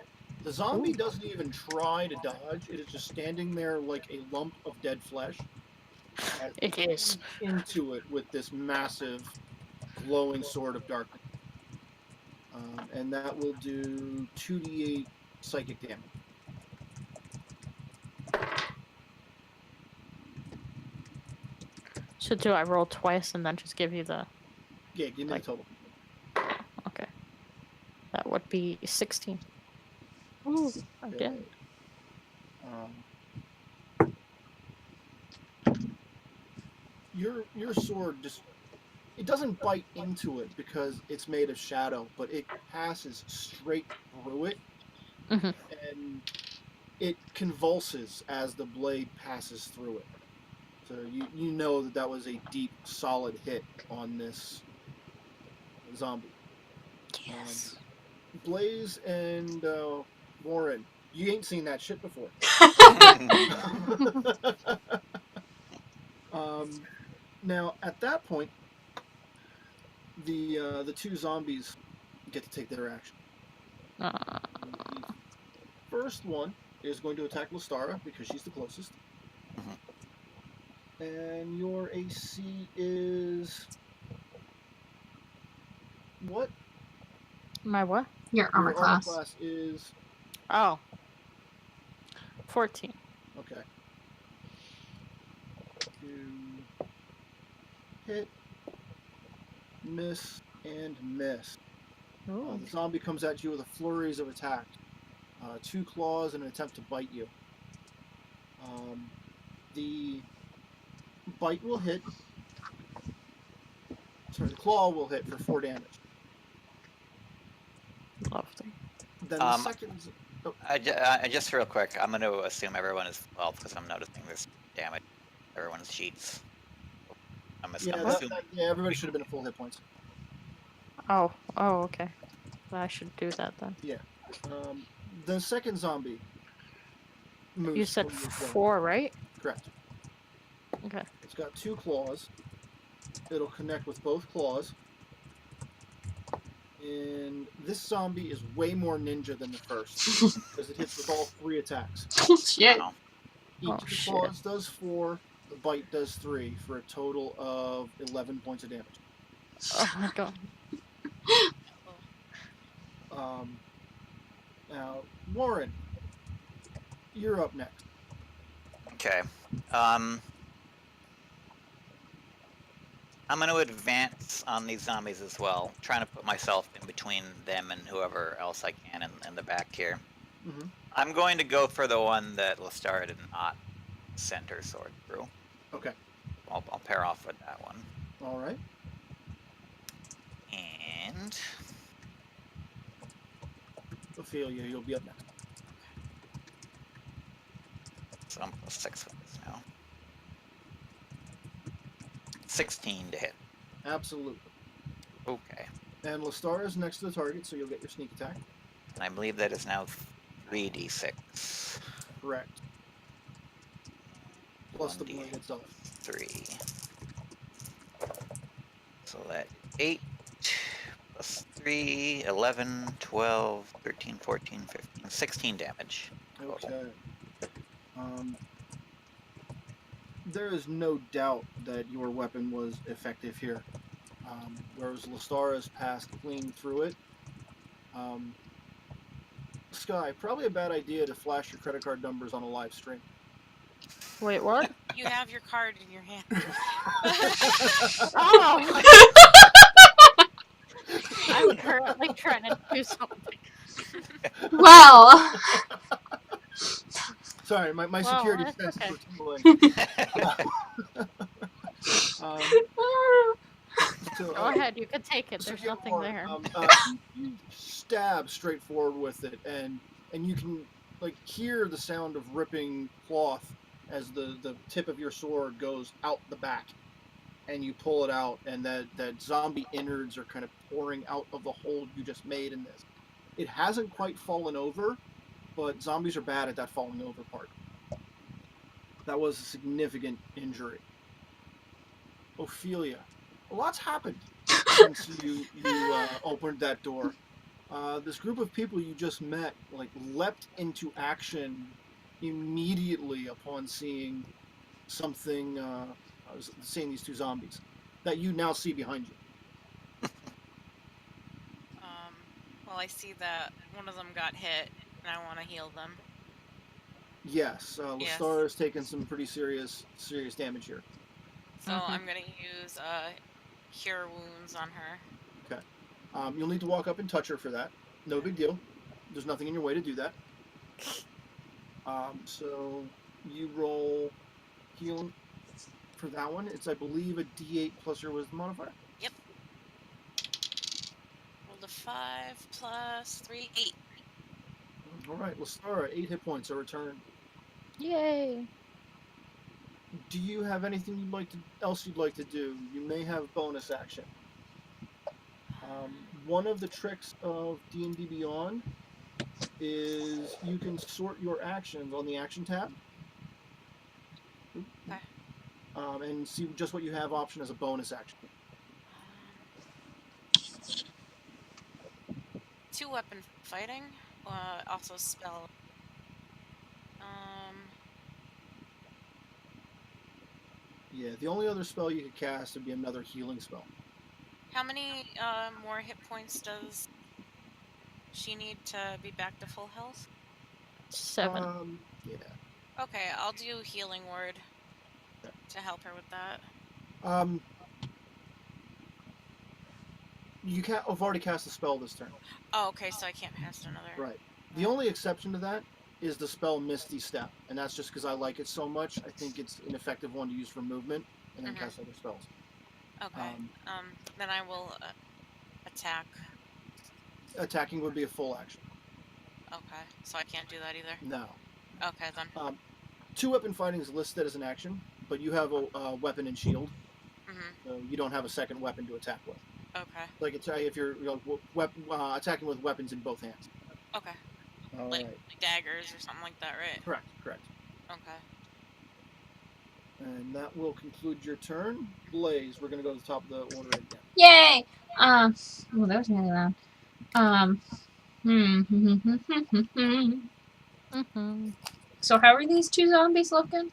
The zombie Ooh. doesn't even try to dodge. It is just standing there like a lump of dead flesh. And It is. into it with this massive glowing sword of darkness. And that will do 2d8 psychic damage. So do I roll twice and then just give you the... Yeah, give me Like- the total. Okay. That would be 16. Ooh, again. Your sword just... It doesn't bite into it because it's made of shadow, but it passes straight through it. Mhm. And it convulses as the blade passes through it. So you know that was a deep, solid hit on this zombie. Yes. Blaze and Warren, you ain't seen that shit before. Now, at that point, the two zombies get to take their action. first one is going to attack Lestara because she's the closest. And your AC is what? My what? Your armor Your armor class. class is Oh. 14. okay. To hit, miss, and miss. Ooh. The zombie comes at you with a flurry of attack. 2 claws in an attempt to bite you. The bite will hit. Sorry, the claw will hit for 4 damage. Lovely. Then the second. Oh, Just real quick, I'm going to assume everyone is 12 because I'm noticing this damage. Everyone's sheets. I'm assuming. yeah, everybody should have been at full hit points. Oh, okay. Well, I should do that then. Yeah. The second zombie moves. You said toward you as well. 4, right? Correct. Okay. It's got 2 claws. It'll connect with both claws. And this zombie is way more ninja than the first because it hits with all 3 attacks. Shit. Wow. Each of the claws does 4. The bite does 3 for a total of 11 points of damage. Oh my god. Now, Warren, you're up next. Okay. I'm going to advance on these zombies as well, trying to put myself in between them and whoever else I can in the back here. Mm-hmm. I'm going to go for the one that Lestara did not send her sword through. Okay. I'll pair off with that one. All right. And Ophelia, you'll be up next. so I'm plus 6 with this now. 16 to hit. Absolutely. Okay. And Lestara is next to the target, so you'll get your sneak attack. And I believe that is now 3d6. Correct. Plus the blade 1d itself. 3. So that 8 plus 3, 11, 12, 13, 14, 15, 16 damage. Okay. There is no doubt that your weapon was effective here. Whereas Lestara's passed clean through it. Sky, probably a bad idea to flash your credit card numbers on a live stream. Wait, what? You have your card in your hand. Oh! I'm currently trying to do something. Well. Sorry, my Well, security that's senses okay. were tingling. So, Go ahead, you can take it. so There's yeah, nothing Warren, there. you stab straight forward with it, and you can hear the sound of ripping cloth as the tip of your sword goes out the back, and you pull it out, and that zombie innards are kind of pouring out of the hole you just made in this. It hasn't quite fallen over, but zombies are bad at that falling over part. That was a significant injury. Ophelia, a lot's happened since you opened that door. This group of people you just met leapt into action immediately upon seeing something. Seeing these 2 zombies that you now see behind you. Well, I see that one of them got hit, and I want to heal them. Yes, Yes. Lestara has taken some pretty serious damage here. So Mhm. I'm gonna use Cure Wounds on her. Okay. You'll need to walk up and touch her for that. No big deal. There's nothing in your way to do that. So you roll healing for that one. It's, I believe, a D8 plus your wisdom modifier. Yep. Rolled a 5 plus 3, 8. All right, Lestara, 8 hit points are returned. Yay! Do you have anything else you'd like to do? You may have bonus action. One of the tricks of D&D Beyond is you can sort your actions on the action tab. Okay. And see just what you have option as a bonus action. 2 weapon fighting. Also spell Yeah, the only other spell you could cast would be another healing spell. How many more hit points does she need to be back to full health? 7. Yeah. Okay, I'll do healing word to help her with that. You can't. I've already cast a spell this turn. Oh, okay, so I can't cast another. Right. The only exception to that is the spell Misty Step, and that's just because I like it so much. I think it's an effective one to use for movement, and then cast other spells. Okay. Then I will attack. Attacking would be a full action. Okay, so I can't do that either. No. Okay then. Two-weapon fighting is listed as an action, but you have a weapon and shield, so you don't have a second weapon to attack with. Okay. Like if you're attacking with weapons in both hands. Okay. All like right. daggers or something like that, right? Correct. Okay. And that will conclude your turn. Blaze, we're going to go to the top of the order again. Yay! Well, that was really loud. So how are these two zombies looking?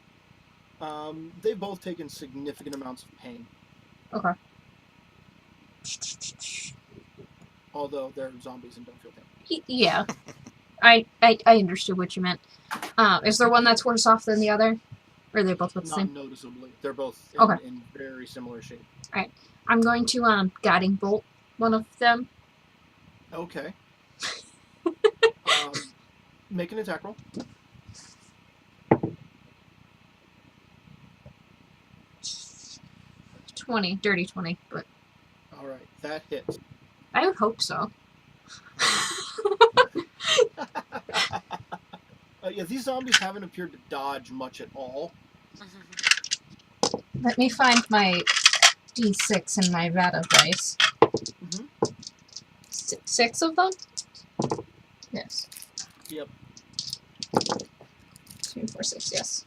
They've both taken significant amounts of pain. Okay. Although they're zombies and don't feel pain. Yeah. I understood what you meant. Is there one that's worse off than the other? Or are they both the same? Not noticeably. They're both in very similar shape. Alright. I'm going to guiding bolt one of them. Okay. Make an attack roll. Dirty 20, but All right, that hits. I would hope so. Yeah, these zombies haven't appeared to dodge much at all. Let me find my D6 and my Vata dice. 6 of them? Yes. Yep. 2, 4, 6, yes.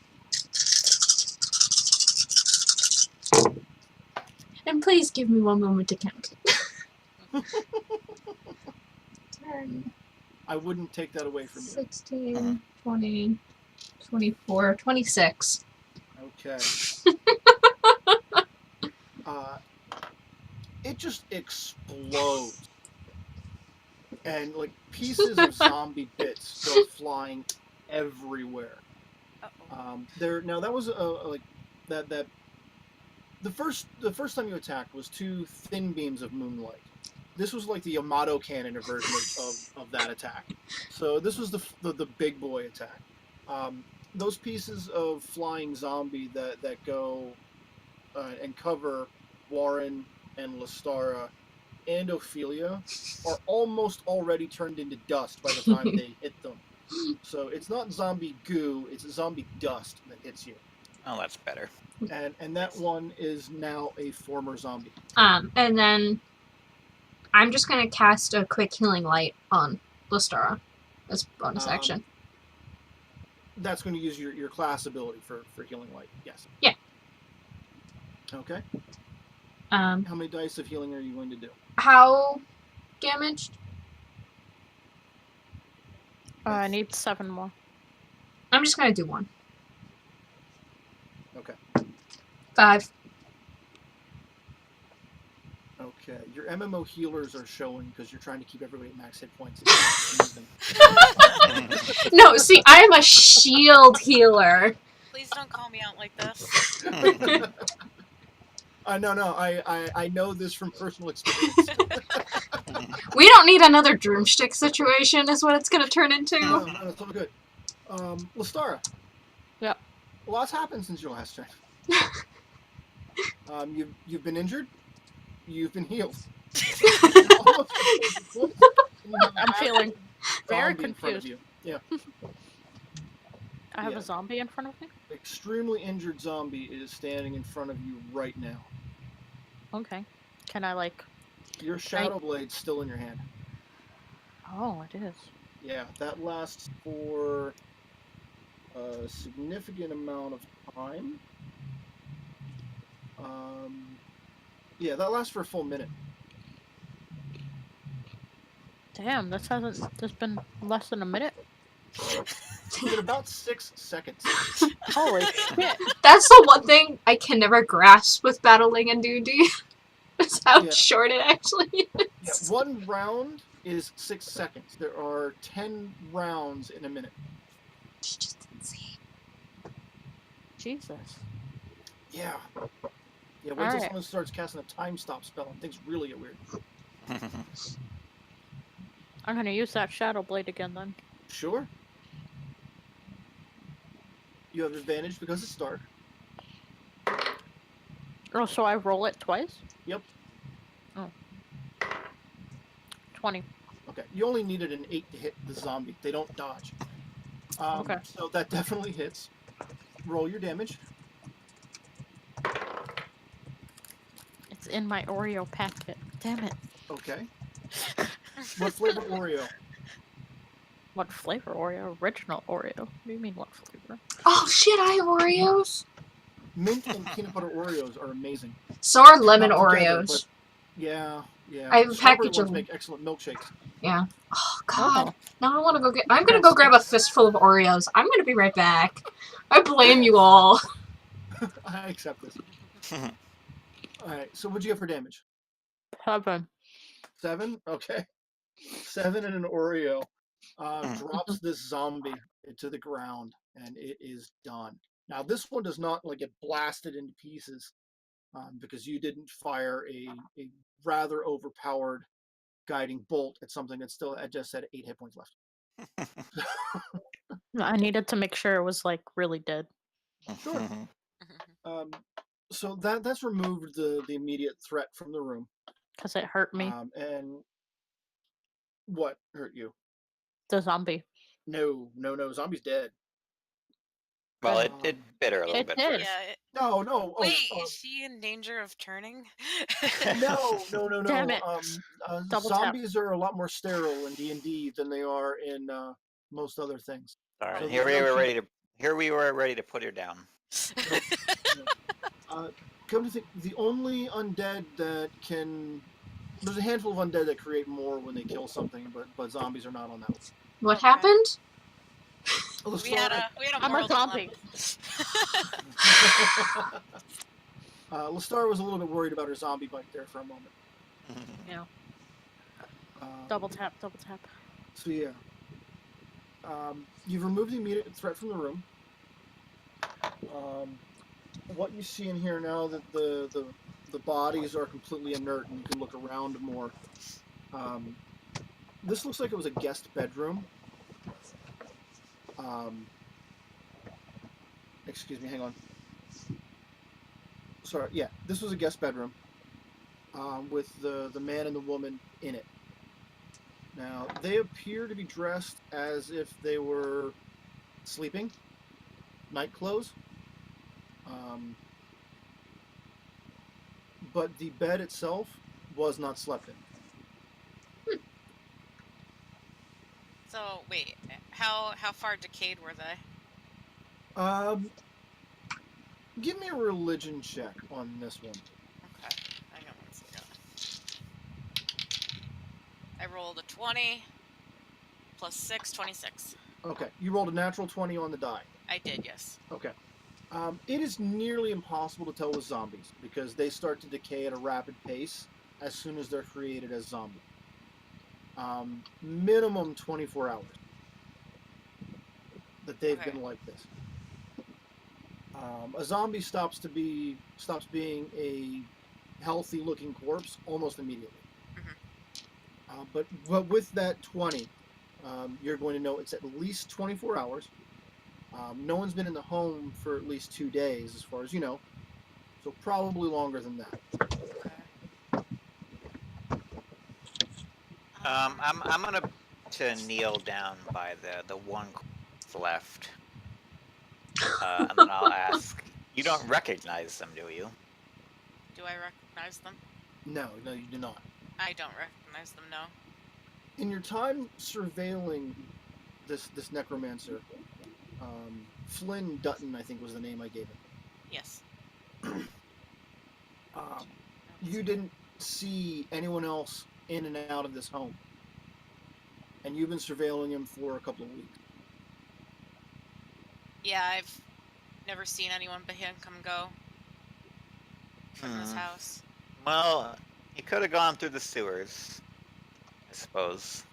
And please give me one moment to count. 10, I wouldn't take that away from you. 16, 20, 24, 26. Okay. It just explodes. And, like, pieces of zombie bits go flying everywhere. Now that was the first time you attacked was 2 thin beams of moonlight. This was like the Yamato cannon version of that attack. So this was the big boy attack. Those pieces of flying zombie that go and cover Warren and Lestara and Ophelia are almost already turned into dust by the time they hit them. So it's not zombie goo, it's zombie dust that hits you. Oh, that's better. And that one is now a former zombie. And then I'm just gonna cast a quick healing light on Lestara as bonus action. That's going to use your class ability for healing light. Yes. Yeah. Okay. How many dice of healing are you going to do? How damaged? I need 7 more. I'm just gonna do 1. Okay. 5. Okay. Your MMO healers are showing because you're trying to keep everybody at max hit points. No, see, I am a shield healer. Please don't call me out like this. No. I know this from personal experience. We don't need another broomstick situation, is what it's gonna turn into. No, it's all good. Lestara. Yeah. A lot's happened since your last turn. You've been injured. You've been healed. I'm feeling very Zombie in front of confused. you. Yeah. I have a zombie in front of me? Extremely injured zombie is standing in front of you right now. Okay. Can I, like... Your Shadow Blade's still in your hand. Oh, it is. Yeah, that lasts for a significant amount of time. Yeah, that lasts for a full minute. Damn, this hasn't... There's been less than a minute? in about 6 seconds. Holy shit! That's the one thing I can never grasp with battling in D&D. Is how Yeah. short it actually Yeah, is. 1 round is 6 seconds. There are 10 rounds in a minute. It's just insane. Jesus. Yeah. Yeah, wait till Alright. someone starts casting a time stop spell and things really get weird. I'm gonna use that Shadow Blade again then. Sure. You have advantage because it's dark. Oh, so I roll it twice? Yep. Oh. 20. Okay. You only needed an 8 to hit the zombie. They don't dodge. Okay. So that definitely hits. Roll your damage. It's in my Oreo packet. Damn it. Okay. What flavor Oreo? What flavor Oreo? Original Oreo. What do you mean what flavor? Oh shit, I have Oreos. Mint and peanut butter Oreos are amazing. So are lemon Not together, Oreos. but yeah. I have a Strawberry package ones of- make excellent milkshakes. Yeah. Oh god. Oh. Now I want to go get. I'm gonna go grab a fistful of Oreos. I'm gonna be right back. I blame you all. I accept this. Alright, so what'd you get for damage? 7. 7? Okay. 7 and an Oreo drops this zombie to the ground, and it is done. Now, this one does not like get blasted into pieces because you didn't fire a rather overpowered guiding bolt at something that still just had 8 hit points left. I needed to make sure it was like really dead. Sure. So that's removed the immediate threat from the room. Because it hurt me. And what hurt you? The zombie. No. Zombie's dead. Well, it bit her a little It bit did. first. Yeah. No. Wait, is she in danger of turning? No. Damn it. Double tap. Zombies are a lot more sterile in D&D than they are in most other things. All right, So here there's we no were chance. ready to put her down. Come to think, the only undead that can... There's a handful of undead that create more when they kill something, but zombies are not on that list. What happened? we had a I'm moral a zombie. Lestar was a little bit worried about her zombie bite there for a moment. Yeah. Double tap. So yeah. You've removed the immediate threat from the room. What you see in here now that the bodies are completely inert and you can look around more. This looks like it was a guest bedroom. Excuse me, hang on. Sorry, yeah, this was a guest bedroom with the man and the woman in it. Now, they appear to be dressed as if they were sleeping, night clothes. But the bed itself was not slept in. So wait, how far decayed were they? Give me a religion check on this one. Okay, hang on one second. I rolled a 20 plus 6, 26. Okay, you rolled a natural 20 on the die. I did, yes. Okay. It is nearly impossible to tell with zombies because they start to decay at a rapid pace as soon as they're created as zombies. Minimum 24 hours that they've Okay. been like this. A zombie stops being a healthy-looking corpse almost immediately. But with that 20, you're going to know it's at least 24 hours. No one's been in the home for at least 2 days, as far as you know. So probably longer than that. I'm gonna kneel down by the one left, and then I'll ask. You don't recognize them, do you? Do I recognize them? No, you do not. I don't recognize them, no. In your time surveilling this necromancer, Flynn Dutton, I think was the name I gave him. Yes. You didn't see anyone else in and out of this home. And you've been surveilling him for a couple of weeks. Yeah, I've never seen anyone but him come go from this house. Well, he could have gone through the sewers, I suppose.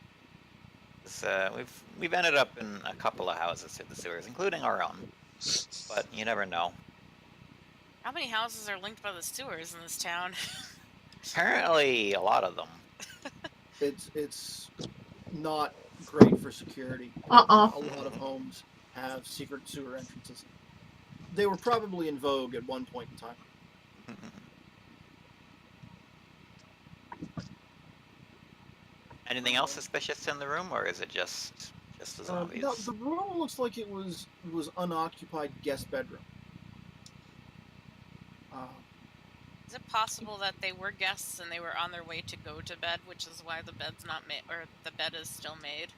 We've ended up in a couple of houses through the sewers, including our own. But you never know. How many houses are linked by the sewers in this town? Apparently, a lot of them. It's not great for security. Uh-uh. A lot of homes have secret sewer entrances. They were probably in vogue at one point in time. Anything else suspicious in the room, or is it just the zombies? No, the room looks like it was unoccupied guest bedroom. Is it possible that they were guests and they were on their way to go to bed, which is why the bed's not made, or the bed is still made,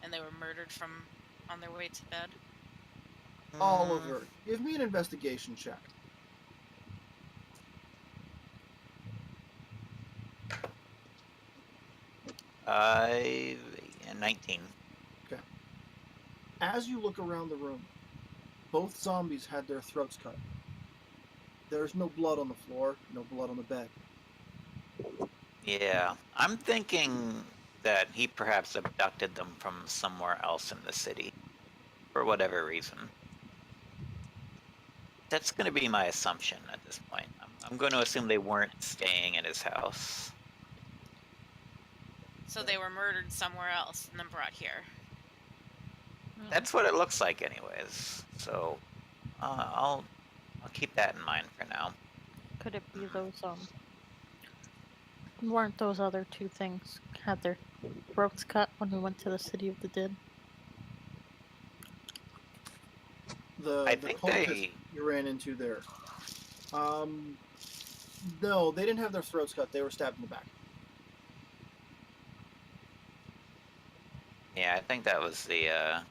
and they were murdered from on their way to bed? Oliver, give me an investigation check. Uh, 19. Okay. As you look around the room, both zombies had their throats cut. There's no blood on the floor, no blood on the bed. Yeah, I'm thinking that he perhaps abducted them from somewhere else in the city, for whatever reason. That's going to be my assumption at this point. I'm going to assume they weren't staying in his house. So they were murdered somewhere else and then brought here. That's what it looks like, anyways. So, I'll keep that in mind for now. Could it be those weren't those other two things had their throats cut when we went to the City of the Dead? The cultists you ran into there. No, they didn't have their throats cut. They were stabbed in the back. Yeah, I think that was the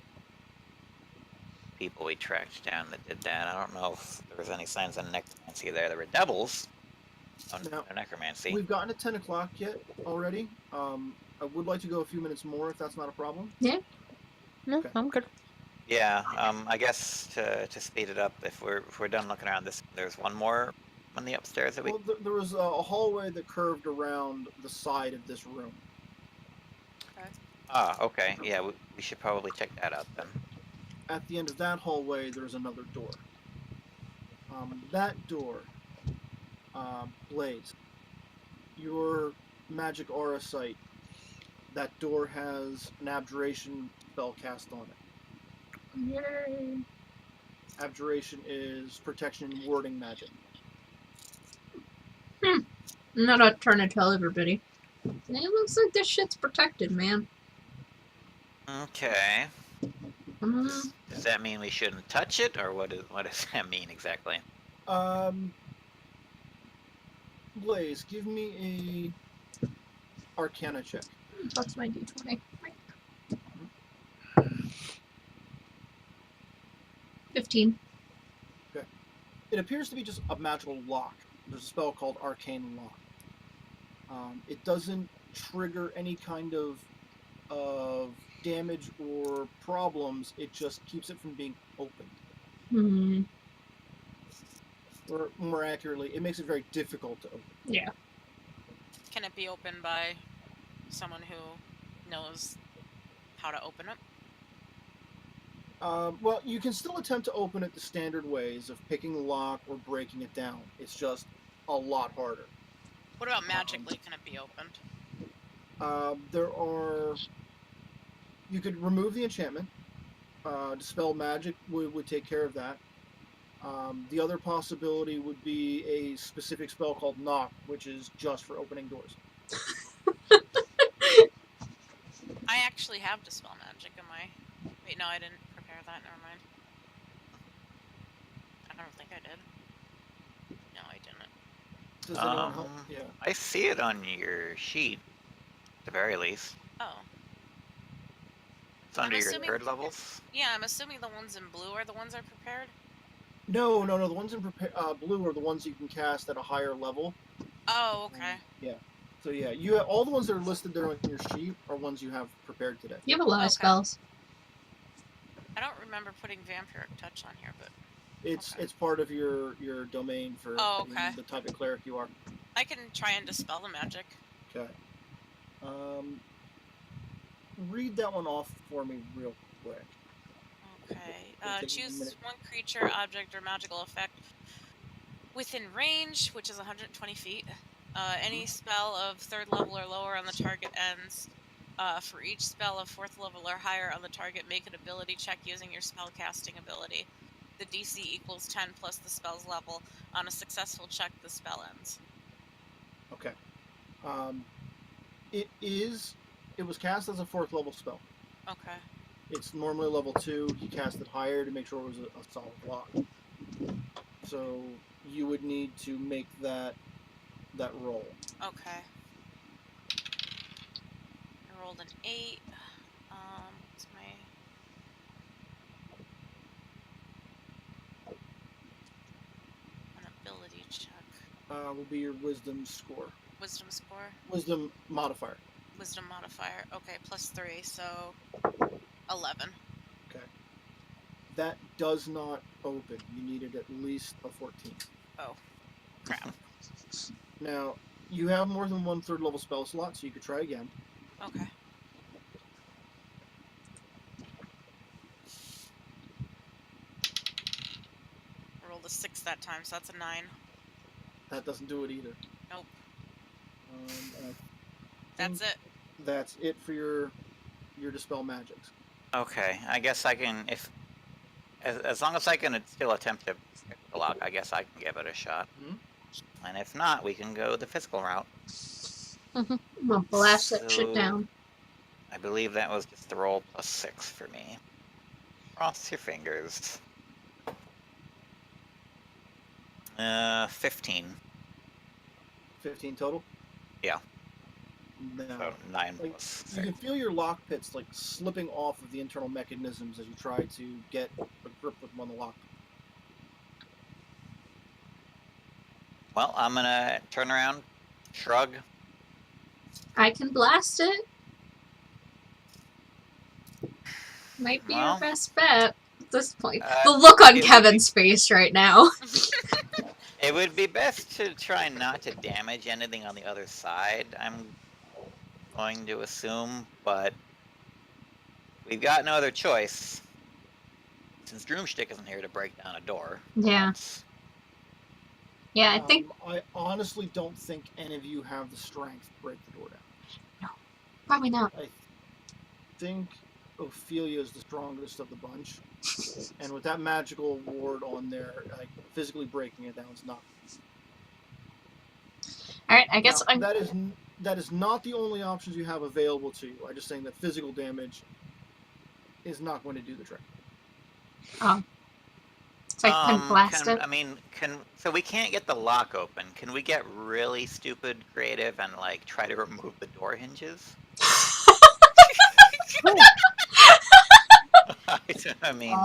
people we tracked down that did that. I don't know if there was any signs of necromancy there. There were devils. No necromancy. We've gotten to 10 o'clock yet already. I would like to go a few minutes more if that's not a problem. Yeah. No, Okay. I'm good. Yeah, I guess to speed it up, if we're done looking around this, there's one more on the upstairs that we. Well, there was a hallway that curved around the side of this room. Ah, okay. Yeah, we should probably check that out then. At the end of that hallway, there's another door. That door, Blaze, your magic aura sight, that door has an abjuration spell cast on it. Yay. Abjuration is protection and warding magic. I'm not trying to tell everybody. It looks like this shit's protected, man. Okay. Does that mean we shouldn't touch it, or what does that mean exactly? Blaze, give me a Arcana check. That's my D20. 15. Okay. It appears to be just a magical lock. There's a spell called Arcane Lock. It doesn't trigger any kind of damage or problems. It just keeps it from being opened. Or more accurately, it makes it very difficult to open. Yeah. Can it be opened by someone who knows how to open it? Well, you can still attempt to open it the standard ways of picking the lock or breaking it down. It's just a lot harder. What about magically? Can it be opened? You could remove the enchantment. Dispel magic would take care of that. The other possibility would be a specific spell called Knock, which is just for opening doors. I actually have Dispel Magic in my... Wait, no, I didn't prepare that. Never mind. I don't think I did. No, I didn't. Does anyone help? Yeah. I see it on your sheet, at the very least. Oh. It's under your assuming- third levels. Yeah, I'm assuming the ones in blue are the ones I prepared. No. The ones in blue are the ones you can cast at a higher level. Oh, okay. Yeah. So yeah, you have, all the ones that are listed there on your sheet are ones you have prepared today. You have a lot of Okay. spells. I don't remember putting vampiric touch on here, but It's Okay. it's part of your domain for Oh, okay. the type of cleric you are. I can try and dispel the magic. Okay. Read that one off for me real quick. Okay. It'll take me a Choose minute. one creature, object, or magical effect within range, which is 120 feet. Any spell of 3rd level or lower on the target ends. For each spell of 4th level or higher on the target, make an ability check using your spell casting ability. The DC equals 10 plus the spell's level. On a successful check, the spell ends. Okay. It was cast as a 4th level spell. Okay. It's normally level 2. He cast it higher to make sure it was a solid lock. So you would need to make that roll. Okay. I rolled an 8. What's my... An ability check. Will be your wisdom score. Wisdom score? Wisdom modifier. Wisdom modifier. Okay, plus 3, so 11. Okay. That does not open. You needed at least a 14. Oh, crap. Now, you have more than one 3rd level spell slot, so you could try again. Okay. I rolled a 6 that time, so that's a 9. That doesn't do it either. Nope. And That's it. that's it for your dispel magics. Okay, I guess I can, if as long as I can still attempt to pick the lock, I guess I can give it a shot. Mhm. And if not, we can go the physical route. I'm gonna blast that shit So- down. I believe that was just the roll plus 6 for me. Cross your fingers. 15. 15 total? Yeah. No. So 9 Like, plus you 6. can feel your lock pits like slipping off of the internal mechanisms as you try to get a grip with one of the lock. Well, I'm gonna turn around, shrug. I can blast it. Might be Well, your best bet at this point. uh, The look on it would Kevin's face right now. It would be best to try not to damage anything on the other side, I'm going to assume, but we've got no other choice. Since Droomstick isn't here to break down a door. Yeah. Once. Yeah, I think I honestly don't think any of you have the strength to break the door down. probably not. I think Ophelia is the strongest of the bunch, and with that magical ward on there, like physically breaking it down is not. All right, I guess Now, I'm. that is not the only options you have available to you. I'm just saying that physical damage is not going to do the trick. Oh. So I can blast it. I mean, so we can't get the lock open. Can we get really stupid creative and like try to remove the door hinges? I mean,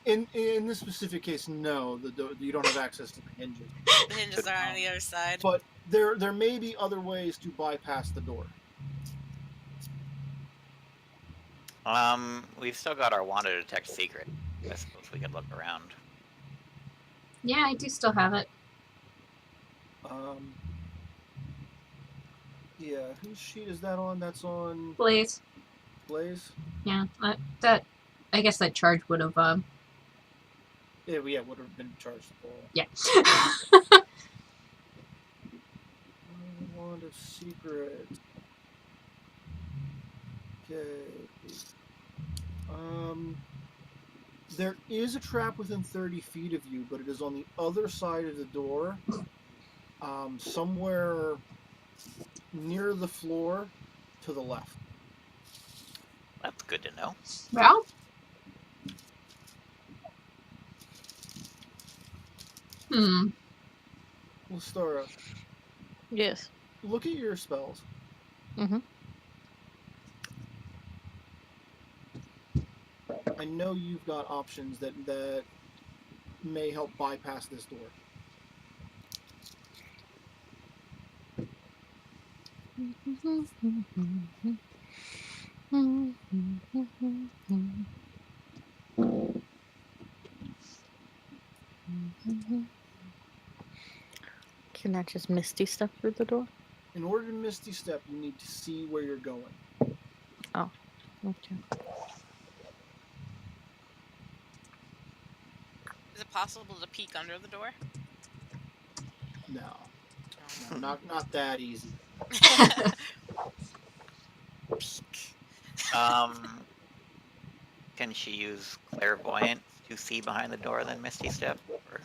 In this specific case, no, you don't have access to the hinges. The hinges are on the other side. But there may be other ways to bypass the door. we've still got our want to detect secret. I suppose we could look around. Yeah, I do still have it. Yeah, whose sheet is that on? That's on Blaze. Blaze. Yeah, that. I guess that charge would have. Yeah, would have been charged for. Yeah. Wand of secret. Okay. There is a trap within 30 feet of you, but it is on the other side of the door. Somewhere near the floor to the left. That's good to know. Well. Lestara, Yes. look at your spells. Mm-hmm. I know you've got options that may help bypass this door. Can I just misty step through the door? In order to misty step, you need to see where you're going. Okay. Is it possible to peek under the door? No, not that easy. Peek. Can she use clairvoyance to see behind the door, then Misty Step? Or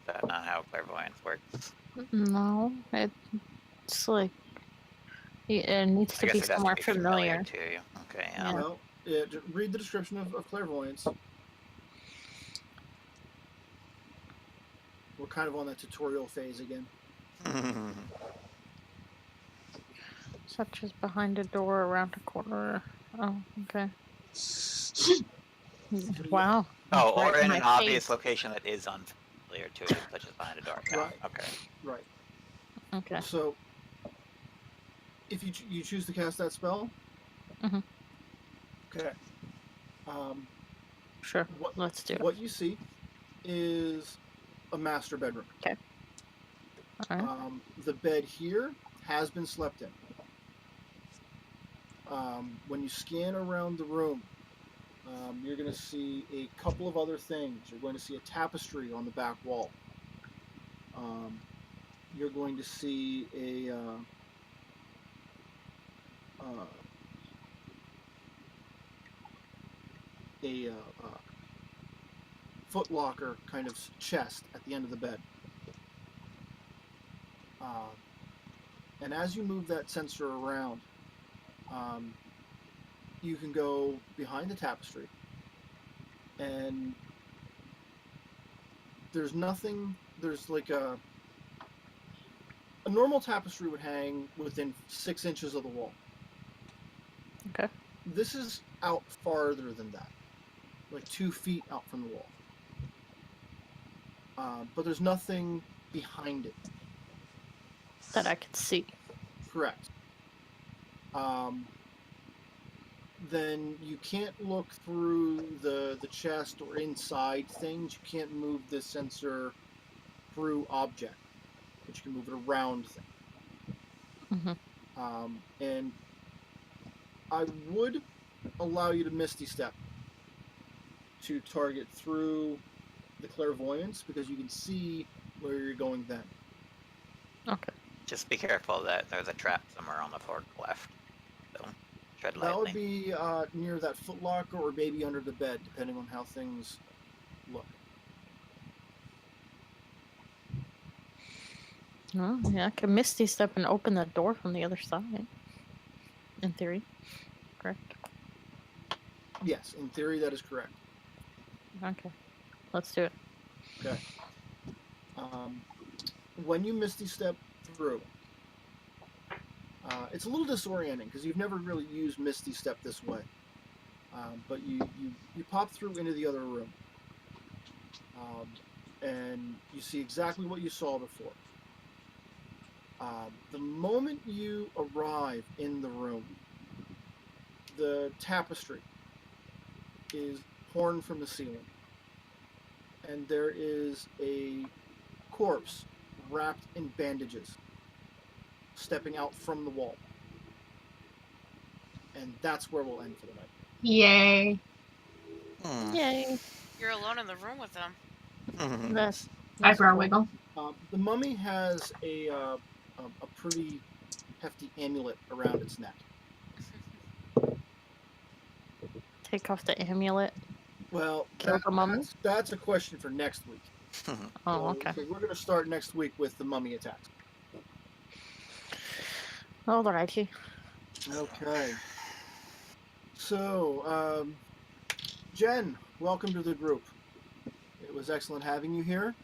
is that not how clairvoyance works? No, it's like it needs I to guess be it has to somewhere be familiar. to you. Okay, Yeah. Well, read the description of clairvoyance. We're kind of on that tutorial phase again. Such as behind a door, around a corner. Oh, okay. Wow. Oh, Right or in my an obvious face. location that is unfamiliar to you, such as behind a door. Yeah, Right. okay. Right. Okay. So, if you choose to cast that spell, Mhm. okay. Sure. Let's do it. What you see is a master bedroom. All right. The bed here has been slept in. When you scan around the room, you're going to see a couple of other things. You're going to see a tapestry on the back wall. You're going to see a footlocker kind of chest at the end of the bed. And as you move that sensor around, you can go behind the tapestry, and there's nothing. There's like a normal tapestry would hang within 6 inches of the wall. Okay. This is out farther than that, like 2 feet out from the wall. But there's nothing behind it. That I can see. Correct. Then you can't look through the chest or inside things. You can't move the sensor through object, but you can move it around things. And I would allow you to Misty Step to target through the clairvoyance, because you can see where you're going then. Okay. Just be careful that there's a trap somewhere on the floor to the left. So, tread lightly. That would be near that footlocker, or maybe under the bed, depending on how things look. Oh, yeah, I can misty step and open the door from the other side. In theory. Correct. Yes, in theory that is correct. Okay. Let's do it. Okay. When you Misty Step through, it's a little disorienting because you've never really used Misty Step this way. But you pop through into the other room, and you see exactly what you saw before. The moment you arrive in the room, the tapestry is torn from the ceiling, and there is a corpse wrapped in bandages stepping out from the wall. And that's where we'll end for the night. Yay. Yay. You're alone in the room with them. That's Eyebrow wiggle. The mummy has a pretty hefty amulet around its neck. Take off the amulet. Well, Kill the mummy? that's a question for next week. Oh, okay. So we're going to start next week with the mummy attacks. Alrighty. Okay. So, Jen, welcome to the group. It was excellent having you here.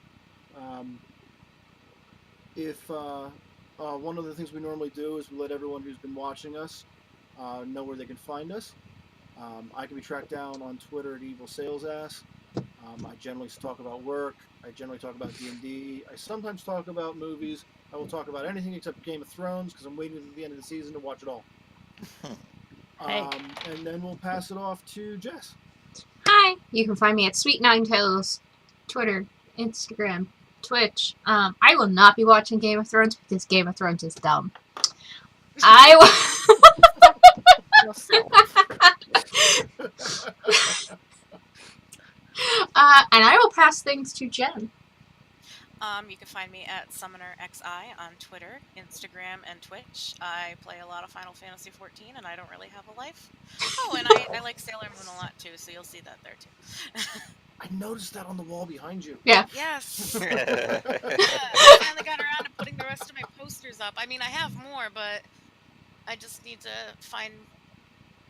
One of the things we normally do is we let everyone who's been watching us know where they can find us. I can be tracked down on Twitter at EvilSalesAss. I generally talk about work. I generally talk about D&D. I sometimes talk about movies. I will talk about anything except Game of Thrones because I'm waiting at the end of the season to watch it all. Hey. And then we'll pass it off to Jess. Hi. You can find me at Sweet Nine Tails, Twitter, Instagram, Twitch. I will not be watching Game of Thrones because Game of Thrones is dumb. I and I will pass things to Jen. You can find me at SummonerXI on Twitter, Instagram, and Twitch. I play a lot of Final Fantasy XIV, and I don't really have a life. Oh, and I like Sailor Moon a lot too, so you'll see that there too. I noticed that on the wall behind you. Yeah. Yes. Yeah, I finally got around to putting the rest of my posters up. I mean, I have more, but I just need to find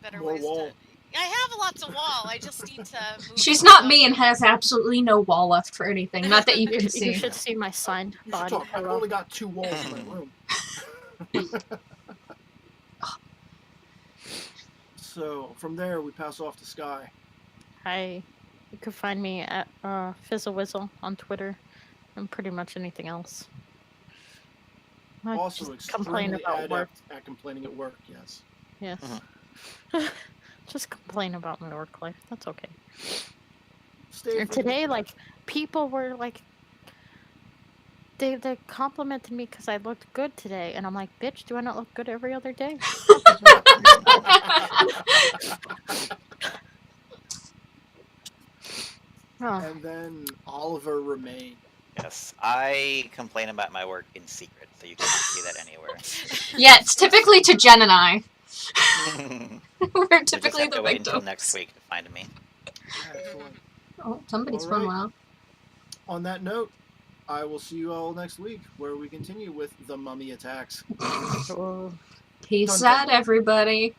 better More ways wall. to. I have lots of wall. I just need to move She's stuff not up. me and has absolutely no wall left for anything. Not that you can You see. should see my signed You should body. talk. I've only got 2 walls in my room. So from there, we pass off to Sky. Hi. You can find me at Fizzlewizzle on Twitter and pretty much anything else. I Also, just complain extremely about work. adept at complaining at work. Yes. Yes. Just complain about my work life. That's okay. Stay And today, like, people were like, they complimented me because I looked good today, and I'm like, bitch, do I not look good every other day? Oh, And then Oliver remained. Yes, I complain about my work in secret, so you can't see that anywhere. Yeah, it's typically to Jen and I. We're You just typically have the to wait until victims. next week to find me. Excellent. Oh, somebody's All phone right. went off. On that note, I will see you all next week, where we continue with the mummy attacks. oh. Peace Dun, dun, out, dun. everybody.